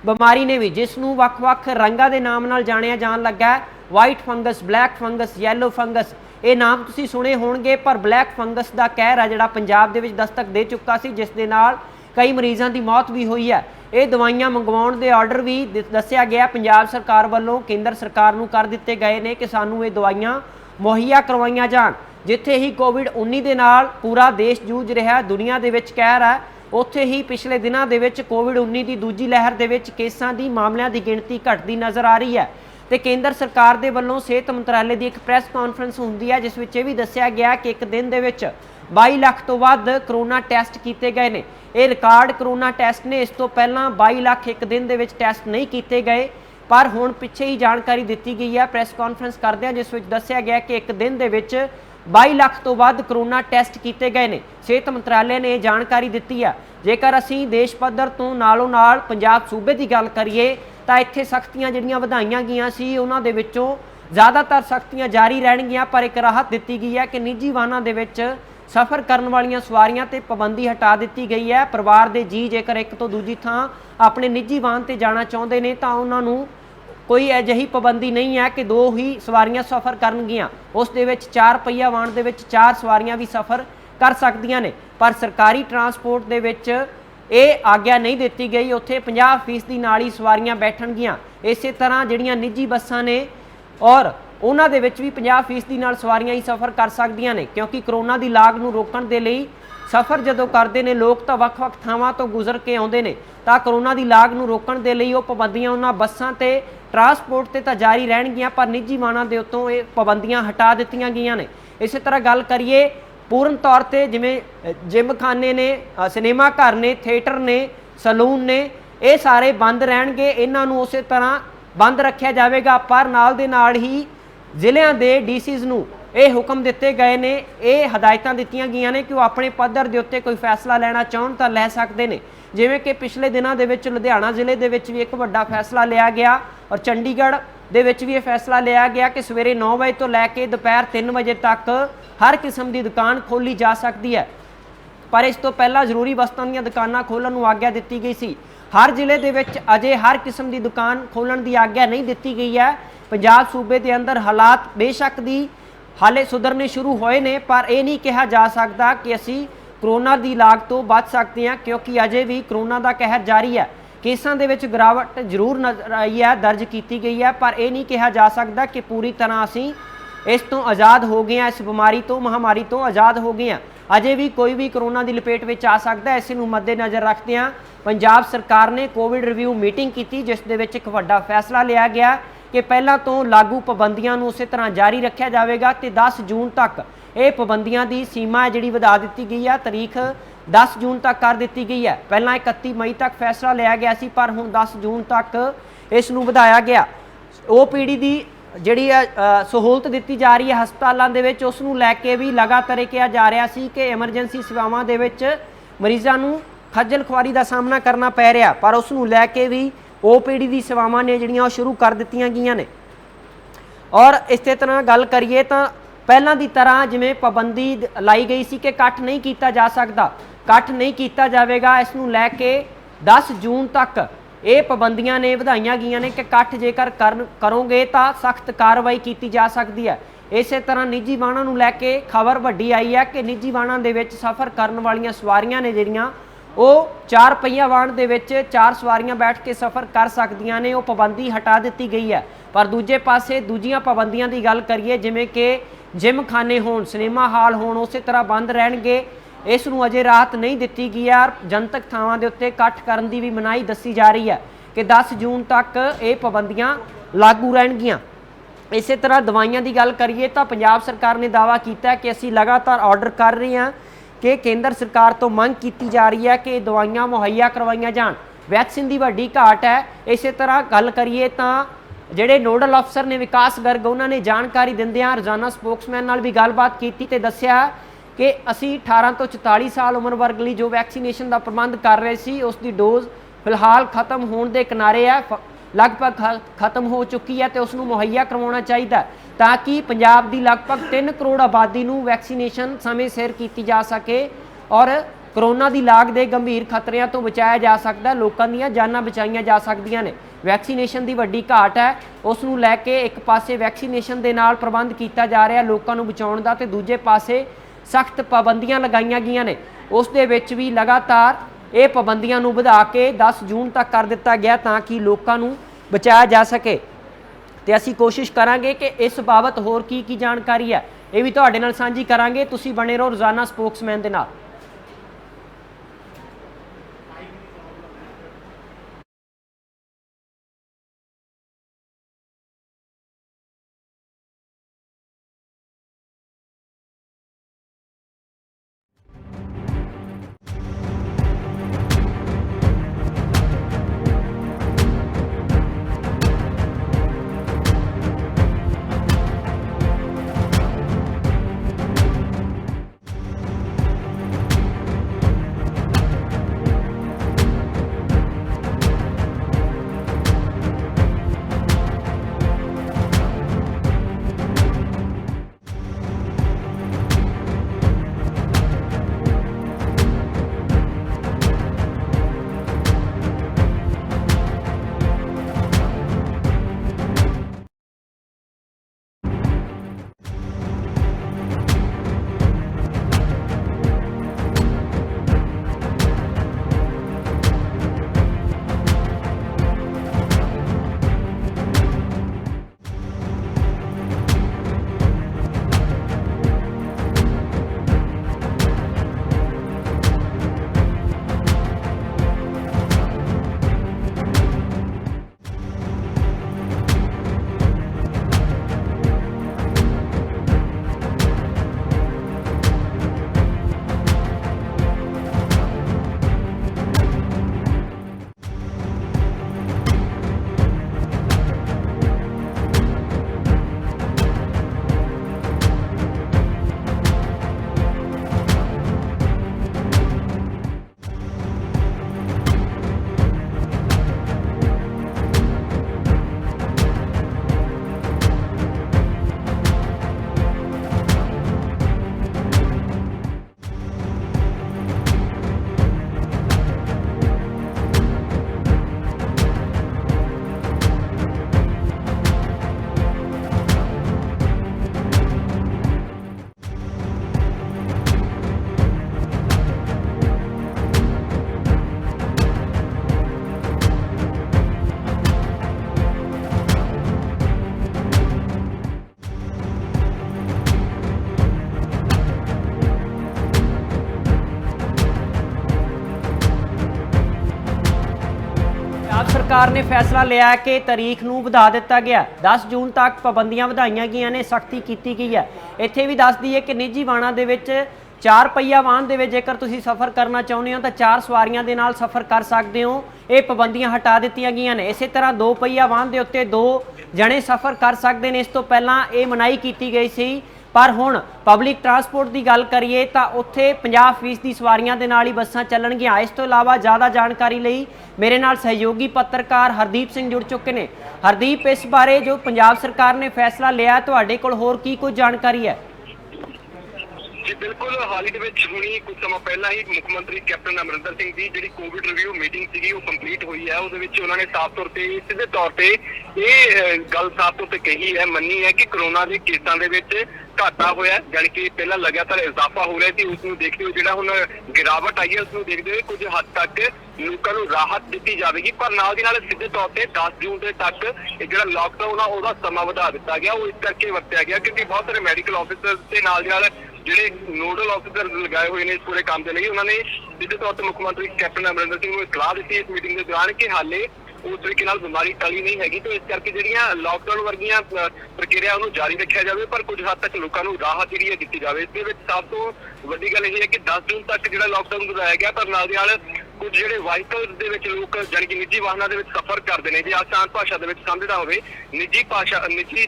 ਬਿਮਾਰੀ ਨੇ ਵੀ, ਜਿਸ ਨੂੰ ਵੱਖ-ਵੱਖ ਰੰਗਾਂ ਦੇ ਨਾਮ ਨਾਲ ਜਾਣਿਆ ਜਾਣ ਲੱਗਾ ਹੈ, white fungus, black fungus, yellow fungus, ਇਹ ਨਾਮ ਤੁਸੀਂ ਸੁਣੇ ਹੋਣਗੇ। ਪਰ ਬਲੈਕ ਫੰਗਸ ਦਾ ਕਹਿਰ ਹੈ ਜਿਹੜਾ ਪੰਜਾਬ ਦੇ ਵਿੱਚ ਦਸਤਕ ਦੇ ਚੁੱਕਾ ਸੀ, ਜਿਸ ਦੇ ਨਾਲ ਕਈ ਮਰੀਜ਼ਾਂ ਦੀ ਮੌਤ ਵੀ ਹੋਈ ਹੈ। ਇਹ ਦਵਾਈਆਂ ਮੰਗਵਾਉਣ ਦੇ ਆਰਡਰ ਵੀ ਦੱਸਿਆ ਗਿਆ ਪੰਜਾਬ ਸਰਕਾਰ ਵੱਲੋਂ ਕੇਂਦਰ ਸਰਕਾਰ ਨੂੰ ਕਰ ਦਿੱਤੇ ਗਏ ਨੇ ਕਿ ਸਾਨੂੰ ਇਹ ਦਵਾਈਆਂ ਮੁਹੱਈਆ ਕਰਵਾਈਆਂ ਜਾਣ। ਜਿੱਥੇ ਹੀ COVID-19 ਦੇ ਨਾਲ ਪੂਰਾ ਦੇਸ਼ ਜੂਝ ਰਿਹਾ, ਦੁਨੀਆ ਦੇ ਵਿੱਚ ਕਹਿਰ ਹੈ, ਉੱਥੇ ਹੀ ਪਿਛਲੇ ਦਿਨਾਂ ਦੇ ਵਿੱਚ COVID-19 ਦੀ ਦੂਜੀ ਲਹਿਰ ਦੇ ਵਿੱਚ ਕੇਸਾਂ ਦੀ, ਮਾਮਲਿਆਂ ਦੀ ਗਿਣਤੀ ਘਟਦੀ ਨਜ਼ਰ ਆ ਰਹੀ ਹੈ। ਤੇ ਕੇਂਦਰ ਸਰਕਾਰ ਦੇ ਵੱਲੋਂ ਸਿਹਤ ਮੰਤਰਾਲੇ ਦੀ ਇੱਕ ਪ੍ਰੈਸ ਕਾਨਫਰੰਸ ਹੁੰਦੀ ਹੈ, ਜਿਸ ਵਿੱਚ ਇਹ ਵੀ ਦੱਸਿਆ ਗਿਆ ਕਿ ਇੱਕ ਦਿਨ ਦੇ ਵਿੱਚ 22 ਲੱਖ ਤੋਂ ਵੱਧ ਕਰੋਨਾ ਟੈਸਟ ਕੀਤੇ ਗਏ ਨੇ। ਇਹ ਰਿਕਾਰਡ ਕਰੋਨਾ ਟੈਸਟ ਨੇ। ਇਸ ਤੋਂ ਪਹਿਲਾਂ 22 ਲੱਖ ਇੱਕ ਦਿਨ ਦੇ ਵਿੱਚ ਟੈਸਟ ਨਹੀਂ ਕੀਤੇ ਗਏ, ਪਰ ਹੁਣ ਪਿੱਛੇ ਹੀ ਜਾਣਕਾਰੀ ਦਿੱਤੀ ਗਈ ਹੈ ਪ੍ਰੈਸ ਕਾਨਫਰੰਸ ਕਰਦਿਆਂ, ਜਿਸ ਵਿੱਚ ਦੱਸਿਆ ਗਿਆ ਕਿ ਇੱਕ ਦਿਨ ਦੇ ਵਿੱਚ 22 ਲੱਖ ਤੋਂ ਵੱਧ ਕਰੋਨਾ ਟੈਸਟ ਕੀਤੇ ਗਏ ਨੇ। ਸਿਹਤ ਮੰਤਰਾਲੇ ਨੇ ਇਹ ਜਾਣਕਾਰੀ ਦਿੱਤੀ ਹੈ। ਜੇਕਰ ਅਸੀਂ ਦੇਸ਼ ਪੱਧਰ ਤੋਂ ਨਾਲੋਂ ਨਾਲ ਪੰਜਾਬ ਸੂਬੇ ਦੀ ਗੱਲ ਕਰੀਏ ਤਾਂ ਇੱਥੇ ਸਖਤੀਆਂ ਜਿਹੜੀਆਂ ਵਧਾਈਆਂ ਗਈਆਂ ਸੀ, ਉਹਨਾਂ ਦੇ ਵਿੱਚੋਂ ਜ਼ਿਆਦਾਤਰ ਸਖਤੀਆਂ ਜਾਰੀ ਰਹਿਣਗੀਆਂ, ਪਰ ਇੱਕ ਰਾਹਤ ਦਿੱਤੀ ਗਈ ਹੈ ਕਿ ਨਿੱਜੀ ਵਾਹਨਾਂ ਦੇ ਵਿੱਚ ਸਫ਼ਰ ਕਰਨ ਵਾਲੀਆਂ ਸਵਾਰੀਆਂ ਤੇ ਪਾਬੰਦੀ ਹਟਾ ਦਿੱਤੀ ਗਈ ਹੈ। ਪਰਿਵਾਰ ਦੇ ਜੀਅ ਜੇਕਰ ਇੱਕ ਤੋਂ ਦੂਜੀ ਥਾਂ ਆਪਣੇ ਨਿੱਜੀ ਵਾਹਨ ਤੇ ਜਾਣਾ ਚਾਹੁੰਦੇ ਨੇ ਤਾਂ ਉਹਨਾਂ ਨੂੰ ਕੋਈ ਅਜਿਹੀ ਪਾਬੰਦੀ ਨਹੀਂ ਹੈ ਕਿ 2 ਹੀ ਸਵਾਰੀਆਂ ਸਫ਼ਰ ਕਰਨਗੀਆਂ। ਉਸ ਦੇ ਵਿੱਚ 4 ਪਹੀਆ ਵਾਹਨ ਦੇ ਵਿੱਚ 4 ਸਵਾਰੀਆਂ ਵੀ ਸਫ਼ਰ ਕਰ ਸਕਦੀਆਂ ਨੇ, ਪਰ ਸਰਕਾਰੀ ਟਰਾਂਸਪੋਰਟ ਦੇ ਵਿੱਚ ਇਹ ਆਗਿਆ ਨਹੀਂ ਦਿੱਤੀ ਗਈ। ਉੱਥੇ 50% ਦੀ ਨਾਲ ਹੀ ਸਵਾਰੀਆਂ ਬੈਠਣਗੀਆਂ। ਇਸੇ ਤਰ੍ਹਾਂ ਜਿਹੜੀਆਂ ਨਿੱਜੀ ਬੱਸਾਂ ਨੇ ਔਰ ਉਹਨਾਂ ਦੇ ਵਿੱਚ ਵੀ 50% ਦੀ ਨਾਲ ਸਵਾਰੀਆਂ ਹੀ ਸਫ਼ਰ ਕਰ ਸਕਦੀਆਂ ਨੇ, ਕਿਉਂਕਿ ਕਰੋਨਾ ਦੀ ਲਾਗ ਨੂੰ ਰੋਕਣ ਦੇ ਲਈ ਸਫ਼ਰ ਜਦੋਂ ਕਰਦੇ ਨੇ ਲੋਕ ਤਾਂ ਵੱਖ-ਵੱਖ ਥਾਵਾਂ ਤੋਂ ਗੁਜ਼ਰ ਕੇ ਆਉਂਦੇ ਨੇ, ਤਾਂ ਕਰੋਨਾ ਦੀ ਲਾਗ ਨੂੰ ਰੋਕਣ ਦੇ ਲਈ ਉਹ ਪਾਬੰਦੀਆਂ ਉਹਨਾਂ ਬੱਸਾਂ ਤੇ ਟਰਾਂਸਪੋਰਟ ਤੇ ਤਾਂ ਜਾਰੀ ਰਹਿਣਗੀਆਂ, ਪਰ ਨਿੱਜੀ ਵਾਹਨਾਂ ਦੇ ਉੱਤੋਂ ਇਹ ਪਾਬੰਦੀਆਂ ਹਟਾ ਦਿੱਤੀਆਂ ਗਈਆਂ ਨੇ। ਇਸੇ ਤਰ੍ਹਾਂ ਗੱਲ ਕਰੀਏ ਪੂਰਨ ਤੌਰ ਤੇ ਜਿਵੇਂ ਜਿਮ ਖਾਨੇ ਨੇ, ਸਿਨੇਮਾ ਘਰ ਨੇ, ਥੀਏਟਰ ਨੇ, ਸਲੂਨ ਨੇ, ਇਹ ਸਾਰੇ ਬੰਦ ਰਹਿਣਗੇ। ਇਹਨਾਂ ਨੂੰ ਉਸੇ ਤਰ੍ਹਾਂ ਬੰਦ ਰੱਖਿਆ ਜਾਵੇਗਾ, ਪਰ ਨਾਲ ਦੇ ਨਾਲ ਹੀ ਜ਼ਿਲ੍ਹਿਆਂ ਦੇ DCs ਨੂੰ ਇਹ ਹੁਕਮ ਦਿੱਤੇ ਗਏ ਨੇ, ਇਹ ਹਦਾਇਤਾਂ ਦਿੱਤੀਆਂ ਗਈਆਂ ਨੇ ਕਿ ਉਹ ਆਪਣੇ ਪੱਧਰ ਦੇ ਉੱਤੇ ਕੋਈ ਫੈਸਲਾ ਲੈਣਾ ਚਾਹੁਣ ਤਾਂ ਲੈ ਸਕਦੇ ਨੇ। ਜਿਵੇਂ ਕਿ ਪਿਛਲੇ ਦਿਨਾਂ ਦੇ ਵਿੱਚ ਲੁਧਿਆਣਾ ਜ਼ਿਲ੍ਹੇ ਦੇ ਵਿੱਚ ਵੀ ਇੱਕ ਵੱਡਾ ਫੈਸਲਾ ਲਿਆ ਗਿਆ ਔਰ ਚੰਡੀਗੜ੍ਹ ਦੇ ਵਿੱਚ ਵੀ ਇਹ ਫੈਸਲਾ ਲਿਆ ਗਿਆ ਕਿ ਸਵੇਰੇ 9 ਵਜੇ ਤੋਂ ਲੈ ਕੇ ਦੁਪਹਿਰ 3 ਵਜੇ ਤੱਕ ਹਰ ਕਿਸਮ ਦੀ ਦੁਕਾਨ ਖੋਲ੍ਹੀ ਜਾ ਸਕਦੀ ਹੈ, ਪਰ ਇਸ ਤੋਂ ਪਹਿਲਾਂ ਜ਼ਰੂਰੀ ਵਸਤਾਂ ਦੀਆਂ ਦੁਕਾਨਾਂ ਖੋਲ੍ਹਣ ਨੂੰ ਆਗਿਆ ਦਿੱਤੀ ਗਈ ਸੀ। ਹਰ ਜ਼ਿਲ੍ਹੇ ਦੇ ਵਿੱਚ ਅਜੇ ਹਰ ਕਿਸਮ ਦੀ ਦੁਕਾਨ ਖੋਲ੍ਹਣ ਦੀ ਆਗਿਆ ਨਹੀਂ ਦਿੱਤੀ ਗਈ ਹੈ। ਪੰਜਾਬ ਸੂਬੇ ਦੇ ਅੰਦਰ ਹਾਲਾਤ ਬੇਸ਼ੱਕ ਦੀ ਹਾਲੇ ਸੁਧਰਨੇ ਸ਼ੁਰੂ ਹੋਏ ਨੇ, ਪਰ ਇਹ ਨਹੀਂ ਕਿਹਾ ਜਾ ਸਕਦਾ ਕਿ ਅਸੀਂ ਕਰੋਨਾ ਦੀ ਲਾਗ ਤੋਂ ਬਚ ਸਕਦੇ ਹਾਂ, ਕਿਉਂਕਿ ਅਜੇ ਵੀ ਕਰੋਨਾ ਦਾ ਕਹਿਰ ਜਾਰੀ ਹੈ। ਕੇਸਾਂ ਦੇ ਵਿੱਚ ਗਿਰਾਵਟ ਜ਼ਰੂਰ ਨਜ਼ਰ ਆਈ ਹੈ, ਦਰਜ ਕੀਤੀ ਗਈ ਹੈ, ਪਰ ਇਹ ਨਹੀਂ ਕਿਹਾ ਜਾ ਸਕਦਾ ਕਿ ਪੂਰੀ ਤਰ੍ਹਾਂ ਅਸੀਂ इस तो आज़ाद हो गए हैं, इस बीमारी तो महामारी तो आज़ाद हो गए हैं। अजे भी कोई भी कोरोना की लपेट में आ सकता है। इस मद्देनज़र रखदे पंजाब सरकार ने कोविड रिव्यू मीटिंग की, जिस दे विच एक वड्डा फैसला लिया गया कि पहला तो लागू पाबंदियां नूं उसे तरह जारी रखा जाएगा तो 10 जून तक ये पाबंदियां की सीमा है जी वधा दी गई है। तारीख 10 जून तक कर दी गई है। पहला 31 मई तक फैसला लिया गया सी, पर हुण 10 जून तक इसनूं वधाया गया। OPD की जिहड़ी सहूलत दी जा रही है हस्पतालों के विच, उसनूं लैके भी लगातार कहा जा रहा सी कि एमरजेंसी सेवावां दे विच मरीज़ां नूं खज्जल खुआरी का सामना करना पै रहा, पर उसनूं लैके भी OPD की सेवावां ने जिहड़ियां शुरू कर दित्तियां गईयां ने। और इस तरह गल करिए तो पहलां दी तरह जिवें पाबंदी लाई गई सी कि इकट्ठ नहीं किया जा सकता, इकट्ठ नहीं किया जाएगा। इसनूं लैके 10 जून तक ये पाबंदियां ने वधाइयां गईयां ने कि इकट्ठ जेकर करोगे तो सख्त कार्रवाई की जा सकती है। इस तरह निजी वाहनों नूं लैके खबर वड्डी आई है कि निजी वाहनों दे विच सफ़र करन वालियां सवारियां ने जिहड़ियां वो 4 पहिया वाहन दे विच 4 सवारियां बैठ के सफ़र कर सकदियां ने, वो पाबंदी हटा दी गई है। पर दूजे पासे दूजियां पाबंदियां की गल करिए जिमें कि जिम खाने होण, सिनेमा हाल होण, उस तरह बंद रहणगे। इस नूं अजे राहत नहीं दी गई है। जनतक थावां दे उत्ते इकट्ठ करन दी भी मनाही दसी जा रही है कि 10 जून तक ये पाबंदियां लागू रहणगियां। इस तरह दवाइयां की गल करिए तो पंजाब सरकार ने दावा किया कि असीं लगातार ऑर्डर कर रहे हैं कि केंद्र सरकार तो मंग की जा रही है कि दवाइयां मुहैया करवाइयां जाण। वैक्सीन की वड्डी घाट है। इस तरह गल करिए तो ਜਿਹੜੇ नोडल अफसर ने विकास गर्ग उन्होंने जानकारी दिंदियां रोजाना स्पोक्समैन नाल भी गलबात की तो दस्सिया कि असी 18 तो 44 साल उम्र वर्ग लई जो वैक्सीनेशन का प्रबंध कर रहे सी उसकी डोज फिलहाल खत्म होने के किनारे है, लगभग खत्म हो चुकी है तो उसनूं मुहैया करवाउणा चाहिए ताकि पंजाब की लगभग 3 करोड़ आबादी नूं वैक्सीनेशन समय सिर की जा सके और कोरोना की लाग के गंभीर खतरिਆਂ तो बचाया जा सकता है, लोगों ਦੀਆਂ जानां बचाईਆਂ जा सकदियां ने। वैक्सीनेशन की वड्डी घाट है, उसनूं लैके एक पासे वैक्सीनेशन के नाल प्रबंध किया जा रहा लोगों को बचाउण दा, ते दूजे पासे सख्त पाबंदियां लगाईਆਂ गईयां ने। उस दे विच भी लगातार ये पाबंदियां नूं वधा के 10 जून तक कर दिता गया ताकि लोगों को बचाया जा सके। तो असीं कोशिश करांगे कि इस बाबत होर की जानकारी है ये भी तुहाडे नाल साझी करांगे। तुसीं बने रहो रोजाना स्पोक्समैन दे नाल। सरकार ने फैसला लिया कि तारीख नूं वधा दिता गया। 10 जून तक पाबंदियां वधाईਆਂ गईਆਂ ने, सख्ती की गई है। इत्थे भी दस दईए कि निजी वाहनां दे विच 4 पहिया वाहन दे विच जेकर तुसीं सफ़र करना चाहुंदे हो तो 4 सवारियां दे नाल सफ़र कर सकते हो। ये पाबंदियां हटा दित्तियां गईਆਂ ने। इस तरह 2 पहिया वाहन के उत्ते 2 जने सफ़र कर सकते हैं। इस तो पहलां ये मनाही की गई सी, पर हुण पब्लिक ट्रांसपोर्ट की गल करिए तो उत्थे 50% सवारियां दे नाल ही बसां चलणगियां। इस तो इलावा ज़्यादा जानकारी लई मेरे नाल सहयोगी पत्रकार हरदीप सिंह जुड़ चुके हैं। हरदीप, इस बारे जो पंजाब सरकार ने फैसला लिया, तुहाडे कोल होर की कुछ जानकारी है? जी बिल्कुल, हाल ही हुणी कुछ समय पहला ही मुख्य मंत्री कैप्टन अमरिंदर सिंह की जी कोविड रिव्यू मीटिंग सी वो कंप्लीट हुई है। उन्होंने साफ तौर पर सीधे तौर पर यह गल साफ तौर पर कही है, मनी है कि कोरोना के केसां दे विच घाटा होया, यानी कि पहला लगातार इजाफा हो रहा थी, उसको देखते हुए जो हुण गिरावट आई है उसको देखते हुए कुछ हद तक लोगों को राहत दी जाएगी। पर नाल दी नाल सीधे तौर पर 10 जून तक जो लॉकडाउन आ उसका समा वधा दिता गया। वो इस करके वरत्या गया क्योंकि बहुत सारे मैडिकल ऑफिसर के नाल दी नाल ਜਿਹੜੇ ਨੋਡਲ ਆਫਿਸਰ ਲਗਾਏ ਹੋਏ ਨੇ ਇਸ ਪੂਰੇ ਕੰਮ ਦੇ ਲਈ, ਉਹਨਾਂ ਨੇ ਸਿੱਧੇ ਤੌਰ ਤੇ ਮੁੱਖ ਮੰਤਰੀ ਕੈਪਟਨ ਅਮਰਿੰਦਰ ਸਿੰਘ ਨੂੰ ਸਲਾਹ ਦਿੱਤੀ ਇਸ ਮੀਟਿੰਗ ਦੇ ਦੌਰਾਨ ਕਿ ਹਾਲੇ ਉਸ ਤਰੀਕੇ ਨਾਲ ਬਿਮਾਰੀ ਟਲੀ ਨਹੀਂ ਹੈਗੀ, ਤੇ ਇਸ ਕਰਕੇ ਜਿਹੜੀਆਂ ਲਾਕਡਾਊਨ ਵਰਗੀਆਂ ਪ੍ਰਕਿਰਿਆ ਉਹਨੂੰ ਜਾਰੀ ਰੱਖਿਆ ਜਾਵੇ, ਪਰ ਕੁਝ ਹੱਦ ਤੱਕ ਲੋਕਾਂ ਨੂੰ ਰਾਹਤ ਜਿਹੜੀ ਹੈ ਦਿੱਤੀ ਜਾਵੇ। ਇਸ ਦੇ ਵਿੱਚ ਸਭ ਤੋਂ ਵੱਡੀ ਗੱਲ ਇਹ ਹੈ ਕਿ 10 ਜੂਨ ਤੱਕ ਜਿਹੜਾ ਲਾਕਡਾਊਨ ਵਧਾਇਆ ਗਿਆ, ਪਰ ਨਾਲ ਦੀ ਨਾਲ ਕੁਝ ਜਿਹੜੇ ਵਾਹੀਕਲ ਦੇ ਵਿੱਚ ਲੋਕ ਜਾਣੀ ਕਿ ਨਿੱਜੀ ਵਾਹਨਾਂ ਦੇ ਵਿੱਚ ਸਫ਼ਰ ਕਰਦੇ ਨੇ, ਜੇ ਆਸਾਨ ਭਾਸ਼ਾ ਦੇ ਵਿੱਚ ਸਮਝਣਾ ਹੋਵੇ, ਨਿੱਜੀ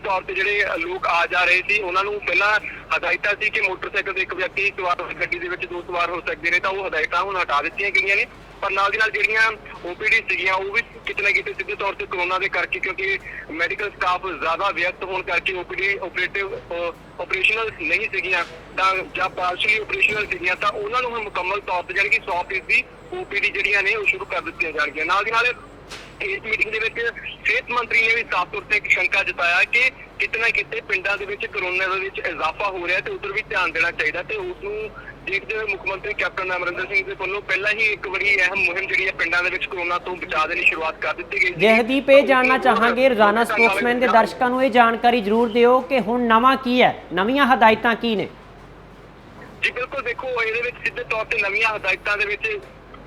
ਤੌਰ ਤੇ ਜਿਹੜੇ ਲੋਕ ਆ ਜਾ ਰਹੇ ਸੀ ਉਹਨਾਂ ਨੂੰ ਪਹਿਲਾਂ ਹਦਾਇਤਾਂ ਸੀ ਕਿ ਮੋਟਰਸਾਈਕਲ ਤੇ ਇੱਕ ਵਿਅਕਤੀ ਸਵਾਰ ਹੋ, ਗੱਡੀ ਦੇ ਵਿੱਚ 2 ਸਵਾਰ ਹੋ ਸਕਦੇ ਨੇ, ਤਾਂ ਉਹ ਹਦਾਇਤਾਂ ਹੁਣ ਹਟਾ ਦਿੱਤੀਆਂ ਗਈਆਂ ਨੇ। ਪਰ ਨਾਲ ਦੀ ਨਾਲ ਜਿਹੜੀਆਂ OPD ਸੀਗੀਆਂ ਉਹ ਵੀ ਕਿਤੇ ਨਾ ਕਿਤੇ ਸਿੱਧੇ ਤੌਰ ਤੇ ਕੋਰੋਨਾ ਦੇ ਕਰਕੇ, ਕਿਉਂਕਿ ਮੈਡੀਕਲ ਸਟਾਫ ਜ਼ਿਆਦਾ ਵਿਅਸਤ ਹੋਣ ਕਰਕੇ OPD ਆਪਰੇਸ਼ਨਲ ਨਹੀਂ ਸੀਗੀਆਂ ਤਾਂ ਜਾਂ ਪਾਰਸ਼ਲੀ ਆਪਰੇਸ਼ਨਲ ਸੀਗੀਆਂ, ਤਾਂ ਉਹਨਾਂ ਨੂੰ ਹੁਣ ਮੁਕੰਮਲ ਤੌਰ ਤੇ ਜਾਣੀ ਕਿ 100% OPD ਜਿਹੜੀਆਂ ਨੇ ਉਹ ਸ਼ੁਰੂ ਕਰ ਦਿੱਤੀਆਂ ਜਾਣਗੀਆਂ। ਨਾਲ ਦੀ ਨਾਲ ਇਸ ਮੀਟਿੰਗ ਦੇ ਵਿੱਚ ਸਿਹਤ ਮੰਤਰੀ ਨੇ ਵੀ ਸਾਫ਼ ਤੌਰ ਤੇ ਇੱਕ ਸ਼ੰਕਾ ਜਤਾਇਆ ਕਿ ਕਿਤੇ ਨਾ ਕਿਤੇ ਪਿੰਡਾਂ ਦੇ ਵਿੱਚ ਕੋਰੋਨਾ ਦੇ ਵਿੱਚ ਇਜ਼ਾਫਾ ਹੋ ਰਿਹਾ ਤੇ ਉਧਰ ਵੀ ਧਿਆਨ ਦੇਣਾ ਚਾਹੀਦਾ, ਤੇ ਉਸ ਨੂੰ ਦੇਖਦੇ ਹੋਏ ਮੁੱਖ ਮੰਤਰੀ ਕੈਪਟਨ ਅਮਰਿੰਦਰ ਸਿੰਘ ਦੇ ਵੱਲੋਂ ਪਹਿਲਾਂ ਹੀ ਇੱਕ ਬੜੀ ਅਹਿਮ ਮੁਹਿੰਮ ਜਿਹੜੀ ਹੈ ਪਿੰਡਾਂ ਦੇ ਵਿੱਚ ਕੋਰੋਨਾ ਤੋਂ ਬਚਾਅ ਦੀ ਸ਼ੁਰੂਆਤ ਕਰ ਦਿੱਤੀ ਗਈ। ਜਹਦੀਪ, ਇਹ ਜਾਣਨਾ ਚਾਹਾਂਗੇ ਰੋਜ਼ਾਨਾ ਸਪੋਕਸਮੈਨ ਦੇ ਦਰਸ਼ਕਾਂ ਨੂੰ ਇਹ ਜਾਣਕਾਰੀ ਜ਼ਰੂਰ ਦਿਓ ਕਿ ਹੁਣ ਨਵਾਂ ਕੀ ਹੈ, ਨਵੀਆਂ ਹਦਾਇਤਾਂ ਕੀ ਨੇ? ਜੀ ਬਿਲਕੁਲ, ਦੇਖੋ ਇਹਦੇ ਵਿੱਚ ਸਿੱਧੇ ਤੌਰ ਤੇ ਨਵੀਆਂ ਹਦਾਇਤਾਂ ਦੇ ਵਿੱਚ